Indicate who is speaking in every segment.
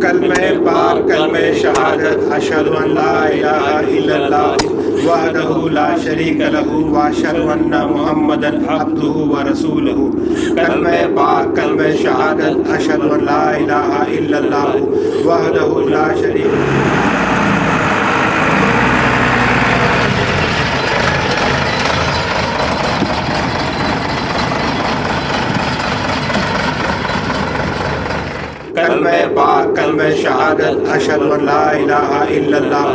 Speaker 1: कलमे पाक कलमे शहादत अशहदु अन ला इलाहा इल्लल्लाह वहदहु ला शरीका लहू व अशहदु अन्ना मुहम्मदन अब्दुहु व रसूलुहु। कलमे पाक कलमे शहादत अशहदु अन ला इलाहा इल्लल्लाह वहदहु ला शरीका। कलमे पाक कलमे शहादत अशहदु अन ला इलाहा इल्लल्लाह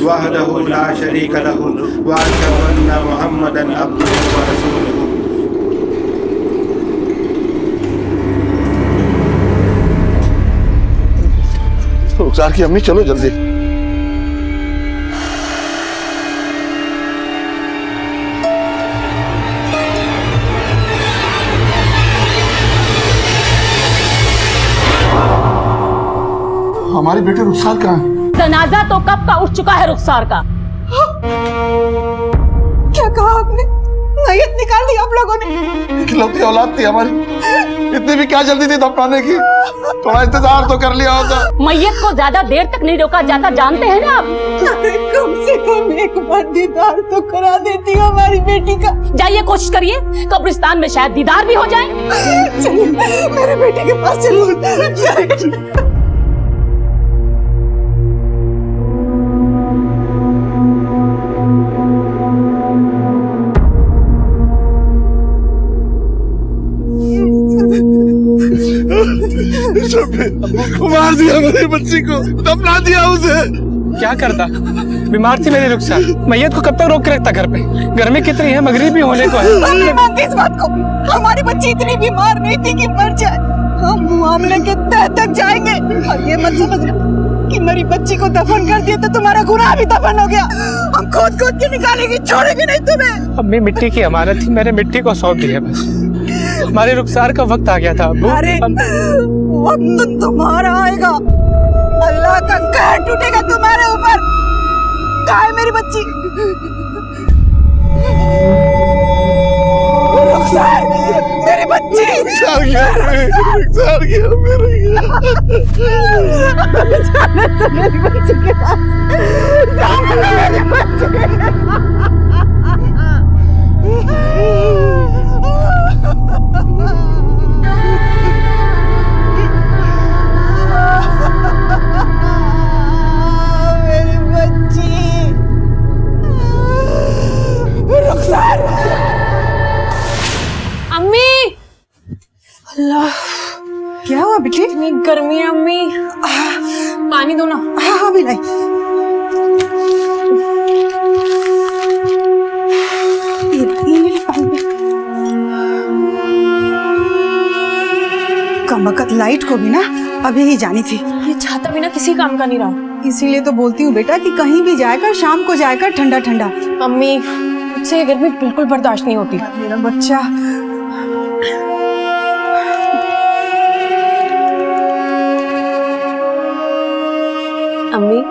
Speaker 1: वहदहु ला शरीका लहू व अशहदु अन्ना मुहम्मदन अब्दुहु व रसूलुहु।
Speaker 2: रुखसार की अम्मी चलो जल्दी। हमारे बेटे रुखसार कहाँ है?
Speaker 3: जनाजा तो कब का उठ चुका है रुखसार का।
Speaker 4: क्या कहा आपने? मैयत निकाल दी आप लोगों ने?
Speaker 2: इकलौती औलाद थी हमारी, इतनी भी क्या जल्दी थी दफनाने की? थोड़ा इंतजार तो कर लिया होता।
Speaker 3: मैयत को ज्यादा देर तक नहीं रोका जाता, जानते हैं ना आप।
Speaker 4: कम से कम एक बार दीदार तो करा देती हमारी बेटी का।
Speaker 3: जाइए कोशिश करिए, कब्रिस्तान में शायद दीदार भी हो जाए।
Speaker 4: चलिए मेरे बेटे के पास चलिए।
Speaker 2: मार दिया मेरी बच्ची को, दफना दिया उसे।
Speaker 5: क्या करता? बीमार थी मेरी रुखसार, मैयत को कब तक रोक के रखता घर पे? गर्मी कितनी है, मगरिब भी होने को है।
Speaker 4: नहीं मानती इस बात को। हमारी बच्ची इतनी बीमार नहीं थी कि मर जाए। हम मामले के तह तक जाएंगे। और ये मत समझना कि मेरी बच्ची को दफन कर दिया तो तुम्हारा गुनाह भी दफन हो गया। हम खोद खोद के निकालेंगे, छोड़ेंगे नहीं तुम्हें।
Speaker 5: अम्मी मिट्टी की अमानत थी, मैंने मिट्टी को सौंप दी है बस। हमारे रुखसार का वक्त आ गया था अब्बू।
Speaker 4: अरे वक्त तो तुम्हारा आएगा, अल्लाह का कहर टूटेगा तुम्हारे ऊपर। कहाँ है मेरी बच्ची? रुखसार, मेरी बच्ची।
Speaker 2: रुखसार गया मेरे।
Speaker 4: जाने तो मेरी बच्ची के पास, जाने तो मेरी बच्ची। क्या हुआ बेटी?
Speaker 3: इतनी गर्मी है अम्मी, पानी दो ना।
Speaker 4: हाँ हाँ बिलाई। कमबख्त लाइट को भी ना अभी ही जानी थी।
Speaker 3: ये छाता बिना किसी काम का नहीं रहा।
Speaker 4: इसीलिए तो बोलती हूँ बेटा कि कहीं भी जाएगा शाम को जाएगा ठंडा ठंडा।
Speaker 3: अम्मी मुझसे ये गर्मी बिल्कुल बर्दाश्त नहीं होती।
Speaker 4: मेरा बच्चा।
Speaker 3: अम्मी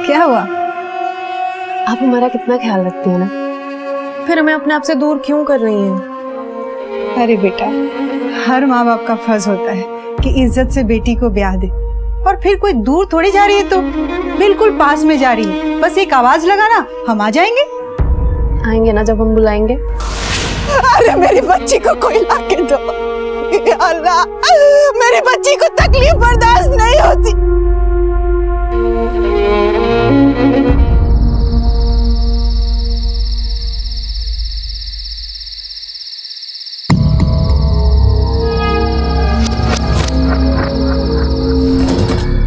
Speaker 4: क्या हुआ?
Speaker 3: आप हमारा कितना ख्याल रखती हैं ना, फिर हमें अपने आप से दूर क्यों कर रही हैं?
Speaker 4: अरे बेटा, हर माँ बाप का फर्ज होता है कि इज्जत से बेटी को ब्याह दे। और फिर कोई दूर थोड़ी जा रही है, तो बिल्कुल पास में जा रही है। बस एक आवाज लगाना, हम आ जाएंगे।
Speaker 3: आएंगे ना जब हम बुलाएंगे।
Speaker 4: अरे मेरी बच्ची को कोई लाके दो। अल्लाह, मेरी बच्ची को तकलीफ बर्दाश्त नहीं होती।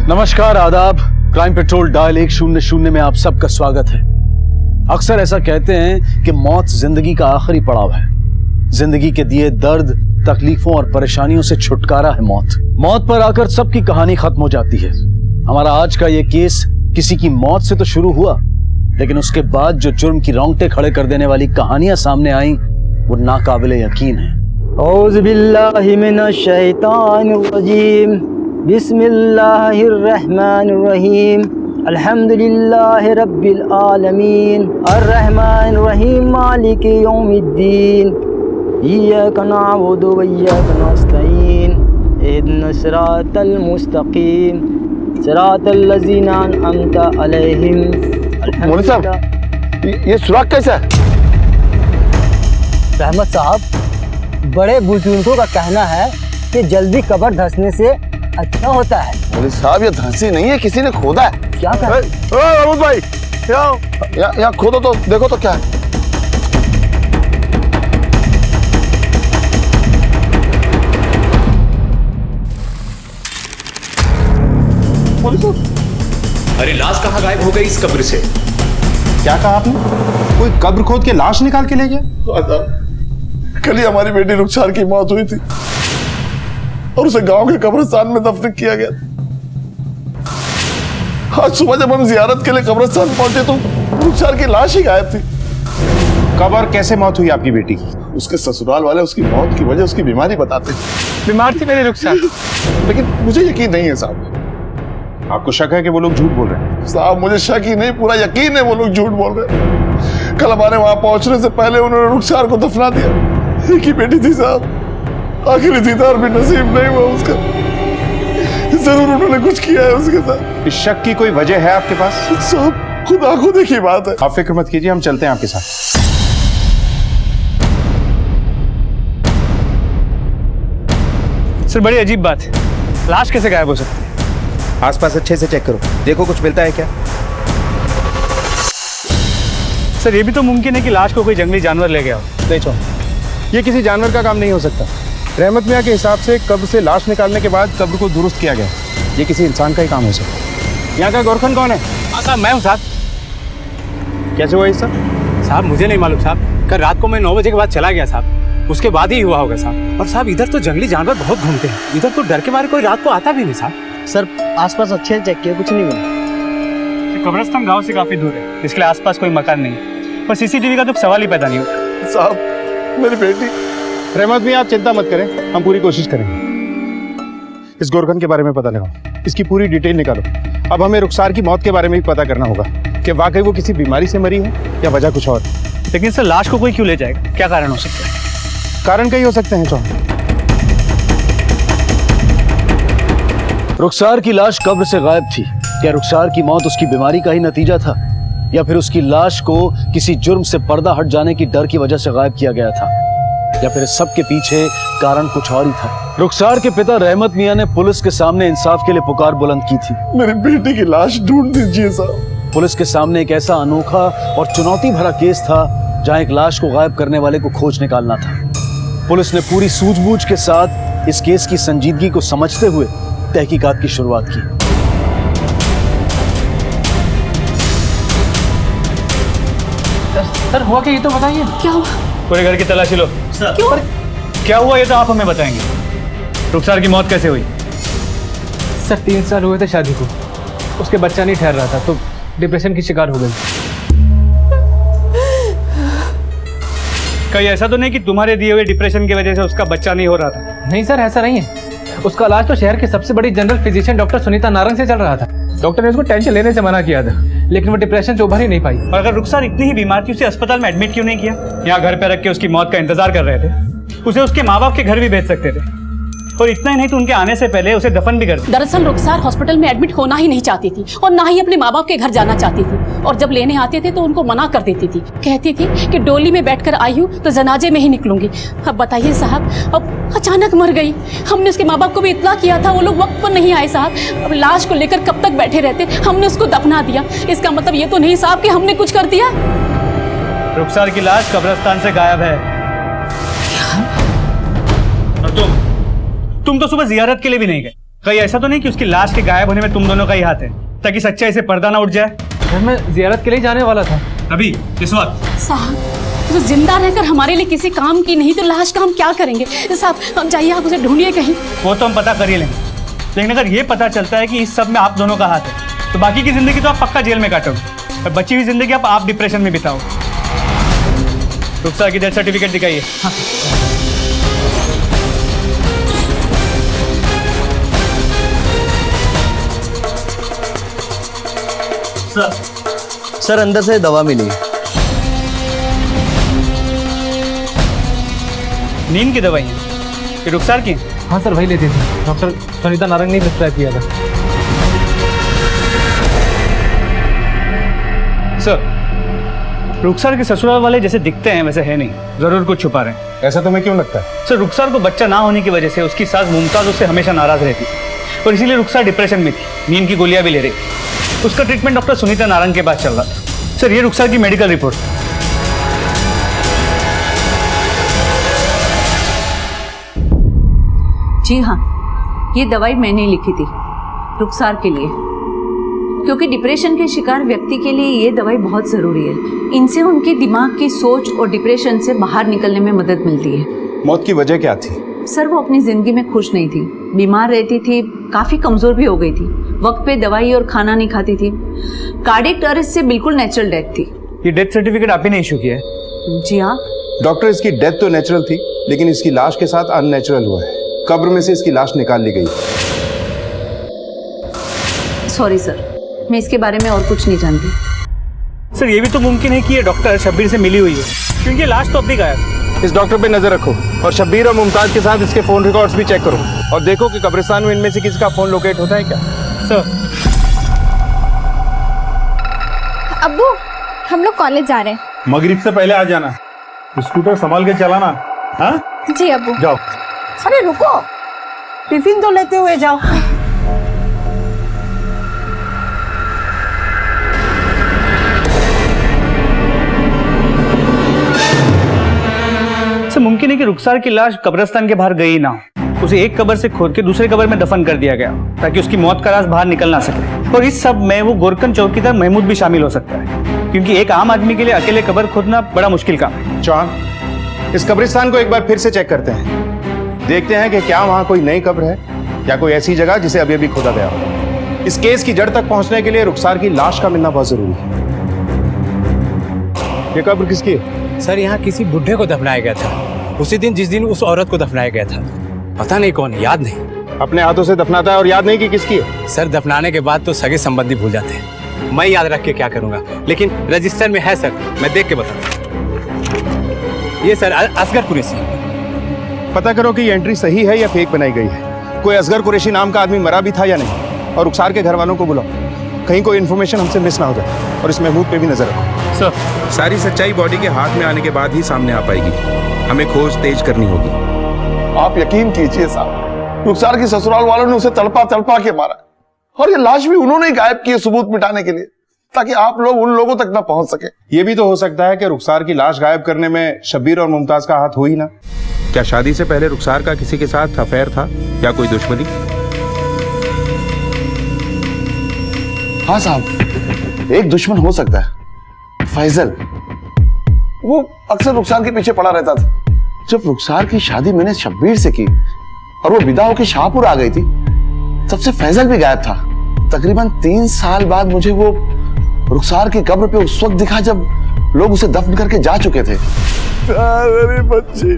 Speaker 6: नमस्कार, आदाब। क्राइम पेट्रोल डायल 100 में आप सबका स्वागत है। अक्सर ऐसा कहते हैं कि मौत जिंदगी का आखिरी पड़ाव है। जिंदगी के दिए दर्द, तकलीफों और परेशानियों से छुटकारा है मौत। मौत पर आकर सबकी कहानी खत्म हो जाती है। हमारा आज का ये केस किसी की मौत से तो शुरू हुआ, लेकिन उसके बाद जो जुर्म की रोंगटे खड़े कर देने वाली कहानियां सामने आई वो नाकाबिले यकीन है।
Speaker 7: औज़ु बिल्लाहि मिनश शैतानिर रजीम, बिस्मिल्लाहिर रहमानिर रहीम, अल्हम्दुलिल्लाहि रब्बिल आलमीन, अर्रहमानिर रहीम, मालिकि यौमिद्दीन, इय्याका नअबुदु व इय्याका नस्तईन, इहदिनस सिरातल मुस्तकीम सिरातल लज़ीना अनअमता अलैहिम।
Speaker 2: मौलवी साहब, ये सुराग कैसा है?
Speaker 7: रहमत साहब, बड़े बुजुर्गों का कहना है कि जल्दी कब्र धंसने से अच्छा होता है।
Speaker 2: मौलवी साहब, ये धंसी नहीं है, किसी ने खोदा है।
Speaker 7: क्या कर
Speaker 2: महमूद भाई, यहाँ खोदो तो देखो तो क्या है।
Speaker 8: अरे लाश कहाँ गायब हो गई इस कब्र से?
Speaker 1: क्या कहा आपने? कोई कब्र खोद के लाश निकाल के ले गया?
Speaker 2: कल ही हमारी बेटी रुखसार की मौत हुई थी और उसे गांव के कब्रिस्तान में दफन किया गया। आज सुबह जब हम जियारत के लिए कब्रिस्तान पहुंचे तो रुखसार की लाश ही गायब थी।
Speaker 1: कब और कैसे मौत हुई आपकी बेटी की?
Speaker 2: उसके ससुराल वाले उसकी मौत की वजह उसकी बीमारी बताते हैं,
Speaker 5: बीमार थी मेरी रुखसार।
Speaker 2: लेकिन मुझे यकीन नहीं है साहब।
Speaker 1: आपको शक है कि वो लोग झूठ बोल रहे हैं?
Speaker 2: साहब, मुझे शक ही नहीं, पूरा यकीन है वो लोग झूठ बोल रहे हैं। कल हमारे वहां पहुंचने से पहले उन्होंने रुखसार को दफना दिया। एक ही बेटी थी साहब, आखिरी दीदार भी नसीब नहीं हुआ उसका। जरूर उन्होंने कुछ किया है उसके साथ।
Speaker 1: इस शक की कोई वजह है आपके पास?
Speaker 2: साहब, खुद आंखों देखी बात है।
Speaker 1: आप फिक्र मत कीजिए, हम चलते हैं आपके साथ।
Speaker 5: सर, बड़ी अजीब बात है, लाश कैसे गायब हो सकती है?
Speaker 9: आसपास अच्छे से चेक करो, देखो कुछ मिलता है क्या।
Speaker 5: सर, ये भी तो मुमकिन है कि लाश को कोई जंगली जानवर ले गया हो।
Speaker 1: देखो, ये किसी जानवर का काम नहीं हो सकता। रहमत मियाँ के हिसाब से कब्र से लाश निकालने के बाद कब्र को दुरुस्त किया गया। ये किसी इंसान का ही काम हो सकता है। यहाँ का गोरखन कौन है?
Speaker 5: साहब, मैं हूँ साहब।
Speaker 1: कैसे हुआ ये सब?
Speaker 5: साहब, मुझे नहीं मालूम साहब। कल रात को मैं 9 बजे के बाद चला गया साहब, उसके बाद ही हुआ होगा साहब। और साहब, इधर तो जंगली जानवर बहुत घूमते हैं, इधर तो डर के मारे कोई रात को आता भी नहीं साहब।
Speaker 7: सर, आसपास अच्छे से चेक किया, कुछ नहीं मिला।
Speaker 5: कब्रिस्तान गांव से काफी दूर है, इसके लिए आसपास कोई मकान नहीं है। पर सीसीटीवी का तो सवाल ही पैदा नहीं होता।
Speaker 2: साहब, मेरी बेटी।
Speaker 1: रहमत मियाँ, आप चिंता मत करें, हम पूरी कोशिश करेंगे। इस गोरखन के बारे में पता लगाओ, इसकी पूरी डिटेल निकालो। अब हमें रुखसार की मौत के बारे में भी पता करना होगा कि वाकई वो किसी बीमारी से मरी है या वजह कुछ और।
Speaker 5: लेकिन सर, लाश को कोई क्यों ले जाएगा? क्या कारण हो सकता है?
Speaker 1: कारण कई हो सकते हैं चौहान।
Speaker 6: रुखसार की लाश कब्र से गायब थी। क्या रुखसार की मौत उसकी बीमारी का ही नतीजा था, या फिर उसकी लाश को किसी जुर्म से पर्दा हट जाने की डर की वजह से गायब किया गया था, या फिर इस सब के पीछे कारण कुछ और ही था? रुखसार के पिता रहमत मियाँ ने पुलिस के सामने इंसाफ के लिए पुकार बुलंद की थी।
Speaker 2: मेरी बेटी की लाश ढूंढ दीजिए साहब।
Speaker 6: पुलिस के सामने एक ऐसा अनोखा और चुनौती भरा केस था जहां एक लाश को गायब करने वाले को खोज निकालना था। पुलिस ने पूरी सूझबूझ के साथ इस केस की संजीदगी को समझते हुए तहकीकात की शुरुआत की।
Speaker 5: सर, हुआ क्या ये तो बताइए।
Speaker 3: क्या हुआ?
Speaker 5: पूरे घर की तलाशी लो।
Speaker 3: क्यों?
Speaker 5: क्या हुआ ये तो आप हमें बताएंगे। रुखसार की मौत कैसे हुई? सर, 3 साल हुए थे शादी को, उसके बच्चा नहीं ठहर रहा था तो डिप्रेशन की शिकार हो गई। कहीं ऐसा तो नहीं कि तुम्हारे दिए हुए डिप्रेशन की वजह से उसका बच्चा नहीं हो रहा था?
Speaker 10: नहीं सर, ऐसा नहीं है। उसका इलाज तो शहर की सबसे बड़ी general physician doctor Sunita Narang से चल रहा था। डॉक्टर ने उसको टेंशन लेने से मना किया था, लेकिन वो डिप्रेशन से उभर ही नहीं पाई।
Speaker 5: और अगर रुखसार इतनी ही बीमार थी, उसे अस्पताल में एडमिट क्यों नहीं किया? यहाँ घर पे रख के उसकी मौत का इंतजार कर रहे थे। उसे उसके माँ बाप के घर भी भेज सकते थे, और इतना ही नहीं तो उनके आने से पहले उसे दफन भी कर दिया।
Speaker 11: दरअसल रुखसार हॉस्पिटल में एडमिट होना ही नहीं चाहती थी और ना ही अपने माँ बाप के घर जाना चाहती थी, और जब लेने आते थे तो उनको मना कर देती थी। कहती थी कि डोली में बैठकर आई हूँ तो जनाजे में ही निकलूंगी। अब बताइए साहब, अब अचानक मर गई। हमने उसके माँ बाप को भी इत्तला किया था, वो लोग वक्त पर नहीं आए साहब। अब लाश को लेकर कब तक बैठे रहते? हमने उसको दफना दिया। इसका मतलब ये तो नहीं साहब कि हमने कुछ कर दिया।
Speaker 5: रुखसार की लाश कब्रिस्तान से गायब है। और तुम तो सुबह जियारत के लिए भी नहीं गए। कहीं ऐसा तो नहीं कि उसकी लाश के गायब होने में तुम दोनों का ही हाथ है, ताकि सच्चाई से पर्दा ना उठ जाए?
Speaker 10: सर, मैं जियारत के लिए जाने वाला था।
Speaker 5: अभी इस वक्त?
Speaker 11: साहब, तो जिंदा रहकर हमारे लिए किसी काम की नहीं तो लाश का हम क्या करेंगे? साहब, हम जाइए, आप उसे ढूंढिए कहीं।
Speaker 5: वो तो हम पता कर ही लेंगे, लेकिन अगर ये पता चलता है कि इस सब में आप दोनों का हाथ है, तो बाकी की जिंदगी तो आप पक्का जेल में काटोगे, और बची हुई जिंदगी आप डिप्रेशन में बिताओ। रुखसार की डेथ सर्टिफिकेट दिखाइए। हाँ।
Speaker 7: सर, अंदर से दवा मिली।
Speaker 5: नींद की दवाई है? रुखसार की?
Speaker 10: हाँ सर, वही लेती थी। डॉक्टर सुनीता नारंग ने प्रिस्क्राइब किया था।
Speaker 5: सर, रुखसार के ससुराल वाले जैसे दिखते हैं वैसे है नहीं, जरूर कुछ छुपा रहे हैं।
Speaker 2: ऐसा तुम्हें क्यों लगता है?
Speaker 5: सर, रुखसार को बच्चा ना होने की वजह से उसकी सास मुमताज उससे हमेशा नाराज रहती और इसीलिए रुखसार डिप्रेशन में थी, नींद की गोलियां भी ले रही थी। उसका ट्रीटमेंट डॉक्टर सुनीता नारंग के पास चल रहा था। सर, ये रुखसार की मेडिकल रिपोर्ट।
Speaker 12: जी हाँ, ये दवाई मैंने लिखी थी रुखसार के लिए, क्योंकि डिप्रेशन के शिकार व्यक्ति के लिए ये दवाई बहुत ज़रूरी है। इनसे उनके दिमाग की सोच और डिप्रेशन से बाहर निकलने में मदद मिलती है।
Speaker 2: मौत की वजह क्या थी?
Speaker 12: सर, वो अपनी ज़िंदगी में खुश नहीं थी, बीमार रहती थी, काफ़ी कमज़ोर भी हो गई थी, वक्त पे दवाई और खाना नहीं खाती थी। कार्डियक अरेस्ट से बिल्कुल नेचुरल डेथ थी।
Speaker 5: ये डेथ सर्टिफिकेट आप ही ने इशू किया है?
Speaker 12: जी हाँ।
Speaker 2: डॉक्टर, इसकी डेथ तो नेचुरल थी, लेकिन इसकी लाश के साथ अननेचुरल हुआ है। कब्र में से इसकी लाश निकाल ली गई।
Speaker 12: सॉरी सर, मैं इसके बारे में और कुछ नहीं जानती।
Speaker 5: सर, ये भी तो मुमकिन है कि ये डॉक्टर शब्बीर से मिली हुई है, क्योंकि लाश तो अब भी गायब।
Speaker 2: इस डॉक्टर पे नजर रखो और शब्बीर और मुमताज के साथ इसके फोन रिकॉर्ड्स भी चेक करो और देखो कि कब्रिस्तान में इनमें से किसी का फोन लोकेट होता है क्या।
Speaker 5: सर,
Speaker 13: अब्बू, हम लोग कॉलेज जा रहे हैं।
Speaker 2: मगरिब से पहले आ जाना, स्कूटर संभाल के चलाना। हाँ
Speaker 13: जी अब्बू।
Speaker 2: जाओ।
Speaker 4: अरे रुको, टिफिन तो लेते हुए जाओ।
Speaker 5: सर, मुमकिन है कि रुखसार की लाश कब्रिस्तान के बाहर गई ना, उसे एक कब्र से खोद के दूसरे कब्र में दफन कर दिया गया ताकि उसकी मौत का राज बाहर निकल ना सके। और इस सब में वो गोरकन चौकीदार महमूद भी शामिल हो सकता है, क्योंकि एक आम आदमी के लिए अकेले कब्र खोदना बड़ा मुश्किल काम है।
Speaker 2: चांद, इस कब्रिस्तान को एक बार फिर से चेक करते हैं, देखते हैं कि क्या वहां कोई नई कब्र है या कोई ऐसी जगह जिसे अभी अभी खोदा गया हो। इस केस की जड़ तक पहुंचने के लिए रुखसार की लाश का मिलना बहुत जरूरी है। ये कब्र किसकी है?
Speaker 10: सर, यहाँ किसी बुढ़े को दफनाया गया था उसी दिन जिस दिन उस औरत को दफनाया गया था। पता नहीं कौन है, याद नहीं।
Speaker 2: अपने हाथों से दफनाता है और याद नहीं कि किसकी है?
Speaker 10: सर, दफनाने के बाद तो सगे संबंधी भूल जाते हैं। मैं याद रख के क्या करूंगा, लेकिन रजिस्टर में है सर, मैं देख के बताऊंगा। ये सर असगर कुरैशी।
Speaker 2: पता करो कि ये एंट्री सही है या फेक बनाई गई है। कोई असगर कुरैशी नाम का आदमी मरा भी था या नहीं, और रुखसार के घर वालों को बुलाओ, कहीं कोई इन्फॉर्मेशन हमसे मिस ना हो जाए। और इस महमूद पे भी नजर रखो।
Speaker 5: सर,
Speaker 9: सारी सच्चाई बॉडी के हाथ में आने के बाद ही सामने आ पाएगी। हमें खोज तेज करनी होगी।
Speaker 2: आप यकीन कीजिए साहब, रुखसार की ससुराल वालों ने उसे तड़पा तड़पा के मारा, और ये लाश भी उन्होंने ही गायब की है सबूत मिटाने के लिए, ताकि आप लोग उन लोगों तक ना पहुंच सके। ये भी तो हो सकता है कि रुखसार की लाश गायब करने में शब्बीर और मुमताज का हाथ हो ही ना।
Speaker 9: क्या शादी से पहले रुखसार का किसी के साथ अफेयर था या कोई दुश्मनी?
Speaker 2: हाँ साहब, एक दुश्मन हो सकता है, फैजल। वो अक्सर रुखसार के पीछे पड़ा रहता था। जब रुखसार की शादी मैंने शब्बीर से की और वो विदा होकर शाहपुर आ गई थी, तब से फैजल भी गायब था। तकरीबन 3 साल बाद मुझे वो रुखसार की कब्र पे उस वक्त दिखा जब लोग उसे दफन करके जा चुके थे। मेरी बच्ची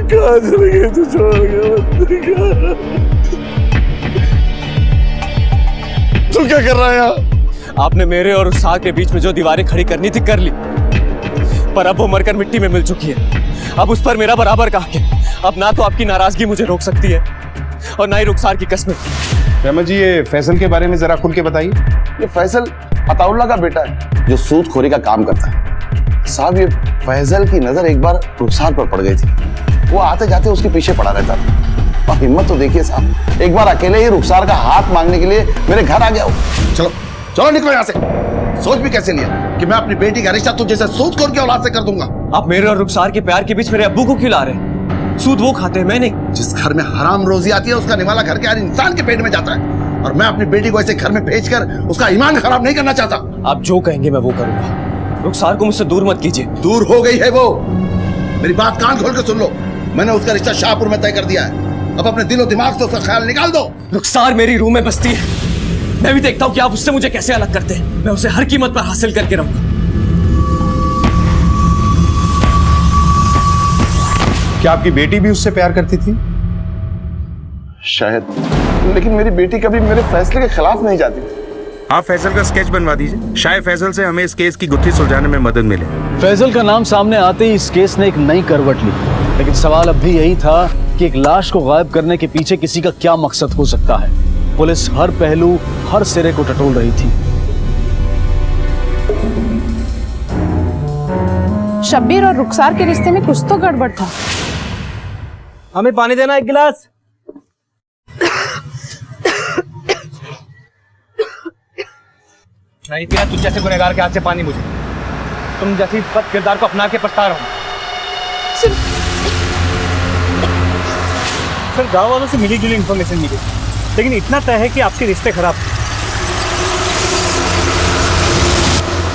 Speaker 2: कहाँ चली गई, तू छोड़ गया। तू क्या कर रहा है यहाँ?
Speaker 10: आपने मेरे और रुखसार के बीच में जो दीवारें खड़ी करनी थी कर ली, पर अब वो मरकर मिट्टी में मिल चुकी है। अब उस पर मेरा बराबर कहाँ है? अब ना तो आपकी नाराजगी मुझे रोक सकती है और ना ही रुखसार की कस्में।
Speaker 2: रहमत जी, ये फैसल के बारे में जरा खुल के बताइए। ये फैसल अताउल्लाह का बेटा है जो सूदखोरी का काम करता है। साहब, ये फैजल की नजर एक बार रुखसार पर पड़ गई थी। वो आते जाते उसके पीछे पड़ा रहता था। और हिम्मत तो देखिए साहब, एक बार अकेले ही रुखसार का हाथ मांगने के लिए मेरे घर आ गया। चलो चलो निकलो यहाँ से। सोच भी कैसे लिया कि मैं अपनी बेटी का रिश्ता तुझे सूदखोर की औलाद से कर दूंगा।
Speaker 10: आप मेरे और रुखसार के प्यार के बीच मेरे अब्बू को क्यों ला रहे हैं? सूद वो खाते हैं, मैं नहीं।
Speaker 2: जिस घर में हराम रोजी आती है उसका निवाला घर के हर इंसान के पेट में जाता है, और मैं अपनी बेटी को ऐसे घर में भेजकर उसका ईमान खराब नहीं करना चाहता।
Speaker 10: आप जो कहेंगे मैं वो करूंगा। रुखसार को मुझसे दूर मत कीजिए।
Speaker 2: दूर हो गई है वो। मेरी बात कान खोल के सुन लो, मैंने उसका रिश्ता शाहपुर में तय कर दिया है। अब अपने दिलो दिमाग से उसका ख्याल निकाल दो।
Speaker 10: रुखसार मेरी रूह में बसती है, मैं भी देखता हूँ कि आप उससे मुझे कैसे अलग करते हैं। मैं उसे हर कीमत पर हासिल करके रहूंगा।
Speaker 2: क्या आपकी बेटी भी उससे प्यार करती थी? शायद, लेकिन मेरी बेटी कभी मेरे फैसले के खिलाफ नहीं जाती।
Speaker 9: आप फैसल का स्केच बनवा दीजिए, शायद फैसल से हमें इस केस की गुत्थी सुलझाने में मदद मिले।
Speaker 6: फैजल का नाम सामने आते ही इस केस ने एक नई करवट ली। लेकिन सवाल अब भी यही था कि एक लाश को गायब करने के पीछे किसी का क्या मकसद हो सकता है। पुलिस हर पहलू, हर सिरे को टटोल रही थी।
Speaker 4: शब्बीर और रुखसार के रिश्ते में कुछ तो गड़बड़ था।
Speaker 5: हमें पानी देना एक गिलास। नहीं पीना तुझ जैसे गुनहगार के हाथ से पानी मुझे। तुम जैसी बद किरदार को अपना के पछता रहा हूं। सर गांव वालों से मिली जुली इंफॉर्मेशन मिली, लेकिन इतना तय है कि आपके रिश्ते खराब।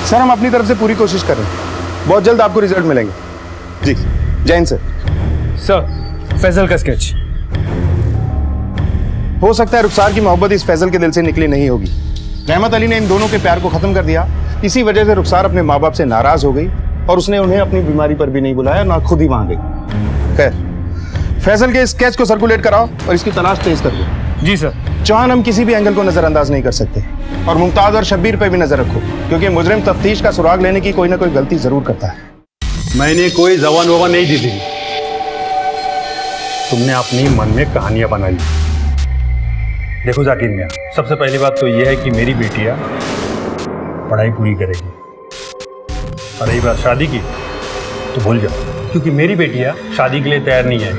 Speaker 2: सर हम अपनी तरफ से पूरी कोशिश कर रहे हैं, बहुत जल्द आपको रिजल्ट मिलेंगे। जी जैन सर।
Speaker 5: सर फैजल का स्केच।
Speaker 2: हो सकता है रुखसार की मोहब्बत इस फैजल के दिल से निकली नहीं होगी। रहमत अली ने इन दोनों के प्यार को खत्म कर दिया। इसी वजह से रुखसार अपने माँ बाप से नाराज हो गई और उसने उन्हें अपनी बीमारी पर भी नहीं बुलाया, ना खुद ही वहां गई। खैर फैजल के स्केच को सर्कुलेट कराओ और इसकी तलाश तेज कर दो।
Speaker 5: जी सर।
Speaker 2: चौहान हम किसी भी एंगल को नजरअंदाज नहीं कर सकते, और मुमताज और शब्बीर पे भी नजर रखो, क्योंकि मुजरिम तफ्तीश का सुराग लेने की कोई ना कोई गलती जरूर करता है।
Speaker 14: मैंने कोई जबान वबान नहीं दी थी, तुमने अपनी मन में कहानियां बना ली। देखो जाकिर मियां, सबसे पहली बात तो यह है कि मेरी बेटियां पढ़ाई पूरी करेगी, और रही बात शादी की तो भूल जाओ, क्योंकि मेरी बेटियां शादी के लिए तैयार नहीं है।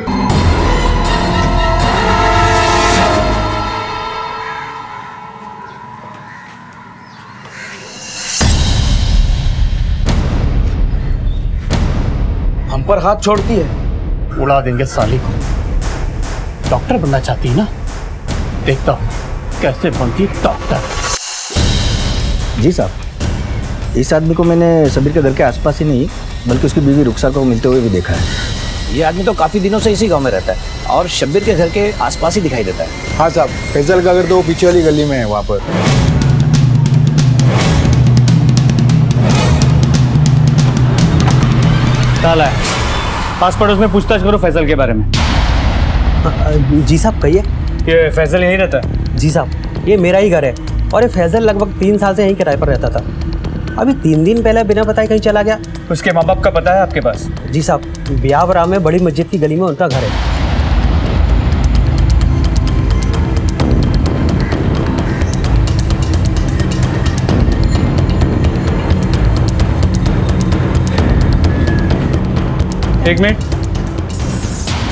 Speaker 6: हम पर हाथ छोड़ती है,
Speaker 14: उड़ा देंगे साली को।
Speaker 5: डॉक्टर बनना चाहती है ना, देखता हूँ कैसे बनती डॉक्टर।
Speaker 7: जी साहब, इस आदमी को मैंने शब्बीर के घर के आसपास ही नहीं बल्कि उसकी बीवी रुखसार को मिलते हुए भी देखा है। ये आदमी तो काफी दिनों से इसी गांव में रहता है और शब्बीर के घर के आसपास ही दिखाई देता है।
Speaker 2: हाँ साहब, फैजल का घर तो पीछे वाली गली में है, वहाँ पर।
Speaker 5: ताला है, पास पड़ोस में पूछताछ करो फैजल के बारे में।
Speaker 7: जी साहब कहिए।
Speaker 5: ये फैजल यहीं रहता है?
Speaker 7: जी साहब, ये मेरा ही घर है और ये फैजल लगभग 3 साल से यहीं किराए पर रहता था। अभी 3 दिन पहले बिना बताए कहीं चला गया।
Speaker 5: उसके माँ बाप का पता है आपके पास?
Speaker 7: जी साहब, बियावरा में बड़ी मस्जिद की गली में उनका घर है।
Speaker 5: एक मिनट,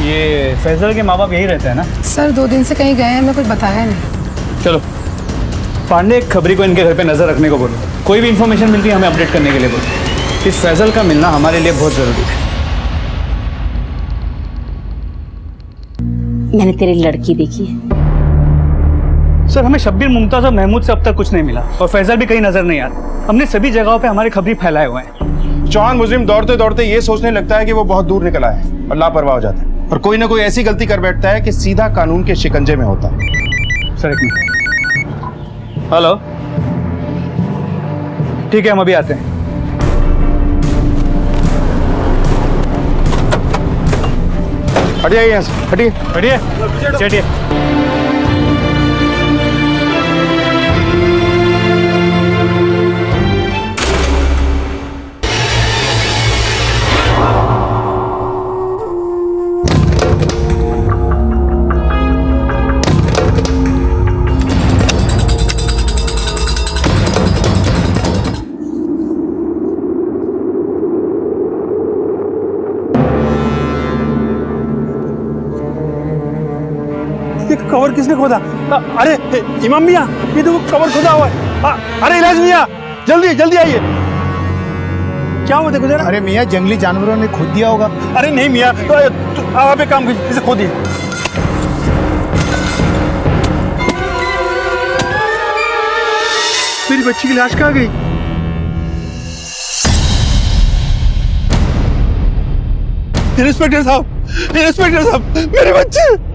Speaker 5: ये फैजल के माँ बाप यही रहते हैं ना?
Speaker 4: सर 2 दिन से कहीं गए हैं, हमें कुछ बताया नहीं।
Speaker 5: चलो पांडे, एक खबरी को इनके घर पे नजर रखने को बोलो। कोई भी इंफॉर्मेशन मिलती है हमें अपडेट करने के लिए बोलो। इस फैजल का मिलना हमारे लिए बहुत जरूरी है।
Speaker 11: मैंने तेरी लड़की देखी है।
Speaker 5: सर हमें शब्बीर, मुमताज और महमूद से अब तक कुछ नहीं मिला, और फैजल भी कहीं नजर नहीं आता। हमने सभी जगहों पे हमारे खबरी फैलाए हुए हैं।
Speaker 2: चौहान मुजरिम दौड़ते दौड़ते ये सोचने लगता है कि वो बहुत दूर निकला है और लापरवाह हो जाता है, और कोई ना कोई ऐसी गलती कर बैठता है कि सीधा कानून के शिकंजे में होता है।
Speaker 5: सर एक मिनट। हेलो, ठीक है हम अभी आते हैं।
Speaker 2: हटिए यहाँ से, हटिए
Speaker 5: हटिए, चलिए।
Speaker 14: कवर किसने खोदा? अरे इमाम मियां, ये तो कवर खोदा हुआ है। अरे इलाज मियां, जल्दी जल्दी आइए। क्या हुआ देखो जरा।
Speaker 2: अरे मियां, जंगली जानवरों ने खोद दिया होगा।
Speaker 14: अरे नहीं मियां, तो आप एक काम कीजिए, इसे खोदिए। मेरी बच्ची की लाश कहाँ गई? इंस्पेक्टर साहब, इंस्पेक्टर साहब, मेरे बच्चे।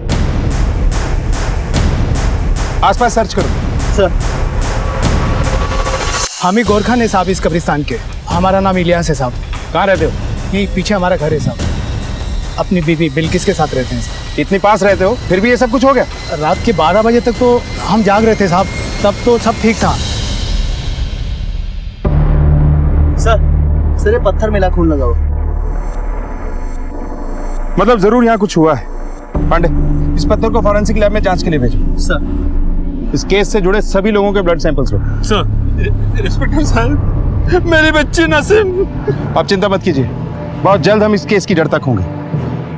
Speaker 2: आसपास सर्च करो।
Speaker 14: सर, हम ही गोरखान है साहब इस कब्रिस्तान के। हमारा नाम इलियास है साहब।
Speaker 2: कहाँ रहते हो?
Speaker 14: यही पीछे हमारा घर है साहब। अपनी बीवी बिल्किस के साथ रहते हैं साहब।
Speaker 2: इतनी पास रहते हो, फिर भी ये सब कुछ हो गया?
Speaker 14: रात के 12 बजे तक तो हम जाग रहे थे साहब, तब तो सब ठीक था।
Speaker 7: सर, ये पत्थर मिला, खून लगाओ।
Speaker 9: मतलब जरूर यहाँ कुछ हुआ है। पांडे, इस पत्थर को फॉरेंसिक लैब में जांच के लिए भेजो।
Speaker 5: सर।
Speaker 9: इस केस से जुड़े सभी लोगों के ब्लड सैंपल्स लो।
Speaker 5: सर। इंस्पेक्टर साहब, मेरी बच्ची नसीम।
Speaker 9: आप चिंता मत कीजिए, बहुत जल्द हम इस केस की जड़ तक होंगे।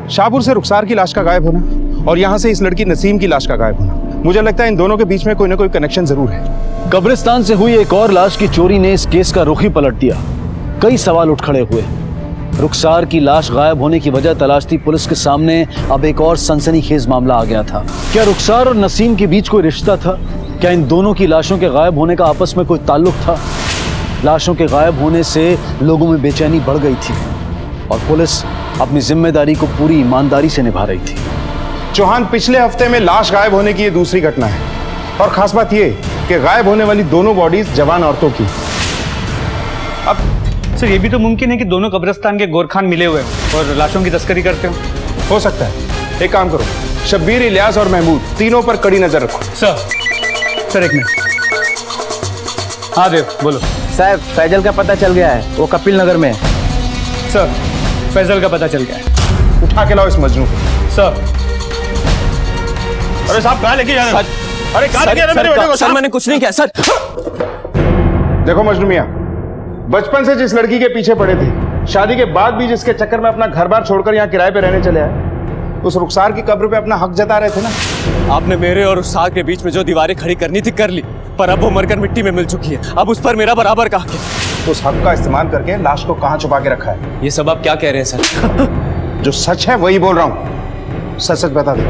Speaker 9: शाहपुर से रुखसार की लाश का गायब होना और यहाँ से इस लड़की नसीम की लाश का गायब होना, मुझे लगता है इन दोनों के बीच में कोई ना कोई कनेक्शन जरूर है।
Speaker 6: कब्रिस्तान से हुई एक और लाश की चोरी ने इस केस का रुख ही पलट दिया। कई सवाल उठ खड़े हुए। रुखसार की लाश गायब होने की वजह तलाशती पुलिस के सामने अब एक और सनसनीखेज मामला आ गया था। क्या रुखसार और नसीम के बीच कोई रिश्ता था? क्या इन दोनों की लाशों के गायब होने का आपस में कोई ताल्लुक था? लाशों के गायब होने से लोगों में बेचैनी बढ़ गई थी और पुलिस अपनी जिम्मेदारी को पूरी ईमानदारी से निभा रही थी।
Speaker 9: चौहान, पिछले हफ्ते में लाश गायब होने की ये दूसरी घटना है और खास बात ये कि गायब होने वाली दोनों बॉडीज जवान औरतों की।
Speaker 5: अब सर, ये भी तो मुमकिन है कि दोनों कब्रिस्तान के गोरखान मिले हुए हों और लाशों की तस्करी करते हो
Speaker 9: सकता है। एक काम करो, शब्बीर, इलियास और महमूद तीनों पर कड़ी नजर रखो।
Speaker 5: सर एक मिनट। हाँ देव, बोलो।
Speaker 7: साहब, फैजल का पता चल गया है, वो कपिल नगर में है।
Speaker 5: सर, फैजल का पता चल गया है।
Speaker 9: उठा के लाओ इस मजनू को।
Speaker 5: सर। अरे साहब, कहाँ लेके जा रहे हो? अरे कहाँ लेके जा रहे हो मेरे बेटे को?
Speaker 10: सर, मैंने कुछ नहीं किया सर।
Speaker 9: देखो मजनू मियां, बचपन से जिस लड़की के पीछे पड़े थे, शादी के बाद भी जिसके चक्कर में अपना घर बार छोड़कर यहाँ किराए पे रहने चले आए, उस रुखसार की कब्र पे अपना हक जता रहे थे ना।
Speaker 10: आपने मेरे और रुखसार के बीच में जो दीवारें खड़ी करनी थी कर ली, पर अब वो मरकर मिट्टी में मिल चुकी है। अब उस पर मेरा बराबर का हक है।
Speaker 9: उस हक का इस्तेमाल करके लाश को कहाँ छुपा के रखा है?
Speaker 10: ये सब आप क्या कह रहे हैं सर?
Speaker 9: जो सच है वही बोल रहा हूँ। सच सच बता दे,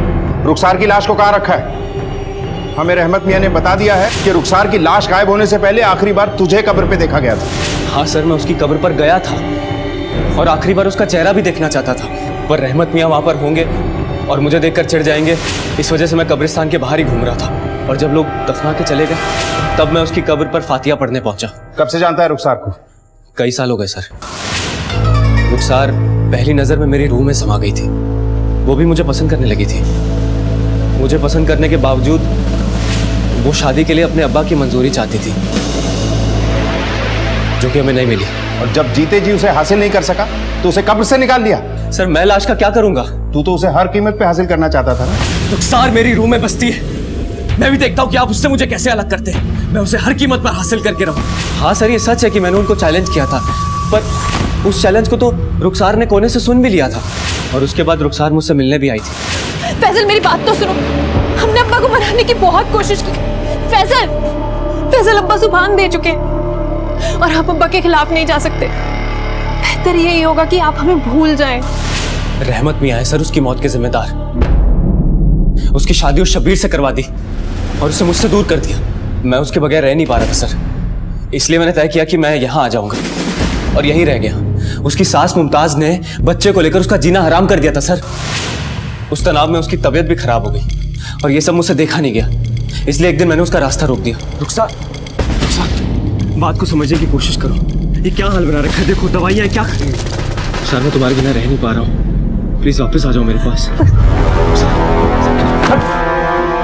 Speaker 9: रुखसार की लाश को कहाँ रखा है? हमें रहमत मियां ने बता दिया है कि रुखसार की लाश गायब होने से पहले आखिरी बार तुझे कब्र पे देखा गया था।
Speaker 10: हाँ सर, मैं उसकी कब्र पर गया था और आखिरी बार उसका चेहरा भी देखना चाहता था, पर रहमत मियां वहां पर होंगे और मुझे देखकर चिढ़ जाएंगे, इस वजह से मैं कब्रिस्तान के बाहर ही घूम रहा था। और जब लोग दफना के चले गए तब मैं उसकी कब्र पर फातिया पढ़ने पहुंचा।
Speaker 9: कब से जानता है रुखसार को?
Speaker 10: कई साल हो गए सर। रुखसार पहली नजर में मेरी रूह में समा गई थी। वो भी मुझे पसंद करने लगी थी। मुझे पसंद करने के बावजूद वो शादी के लिए अपने अब्बा की मंजूरी चाहती थी, जो कि हमें नहीं मिली।
Speaker 9: और जब जीते जी उसे हासिल नहीं कर सका तो उसे कब्र से निकाल दिया।
Speaker 10: सर, मैं लाश का क्या करूंगा?
Speaker 9: तू तो उसे हर कीमत पे हासिल करना चाहता था ना।
Speaker 10: रुखसार मेरी रूह में बसती है। मैं भी देखता हूँ कि आप उससे मुझे कैसे अलग करते हैं। मैं उसे हर कीमत पर हासिल करके रहूं। हाँ सर, ये सच है कि मैंने उनको चैलेंज किया था, पर उस चैलेंज को तो रुखसार ने कोने से सुन भी लिया था और उसके बाद रुखसार मुझसे मिलने भी आई थी।
Speaker 3: फैजल, मेरी बात तो सुनो। हमने अब्बा को मनाने की बहुत कोशिश की। फैजल अब्बा जुबान दे चुके हैं और आप अब्बा के खिलाफ नहीं जा सकते। बेहतर यही होगा कि आप हमें भूल जाएं।
Speaker 10: रहमत मियां है सर उसकी मौत के जिम्मेदार। उसकी शादी उस शब्बीर से करवा दी और उसे मुझसे दूर कर दिया। मैं उसके बगैर रह नहीं पा रहा था सर, इसलिए मैंने तय किया कि मैं यहाँ आ जाऊंगा और यहीं रह गया। उसकी सास मुमताज ने बच्चे को लेकर उसका जीना हराम कर दिया था सर। उस तनाव में उसकी तबीयत भी खराब हो गई और ये सब मुझसे देखा नहीं गया, इसलिए एक दिन मैंने उसका रास्ता रोक दिया। रुखसार, बात को समझने की कोशिश करो। ये क्या हाल बना रखा है? देखो दवाइयाँ क्या करेंगे। सर, मैं तुम्हारे बिना रह नहीं पा रहा हूँ, प्लीज वापस आ जाओ मेरे पास।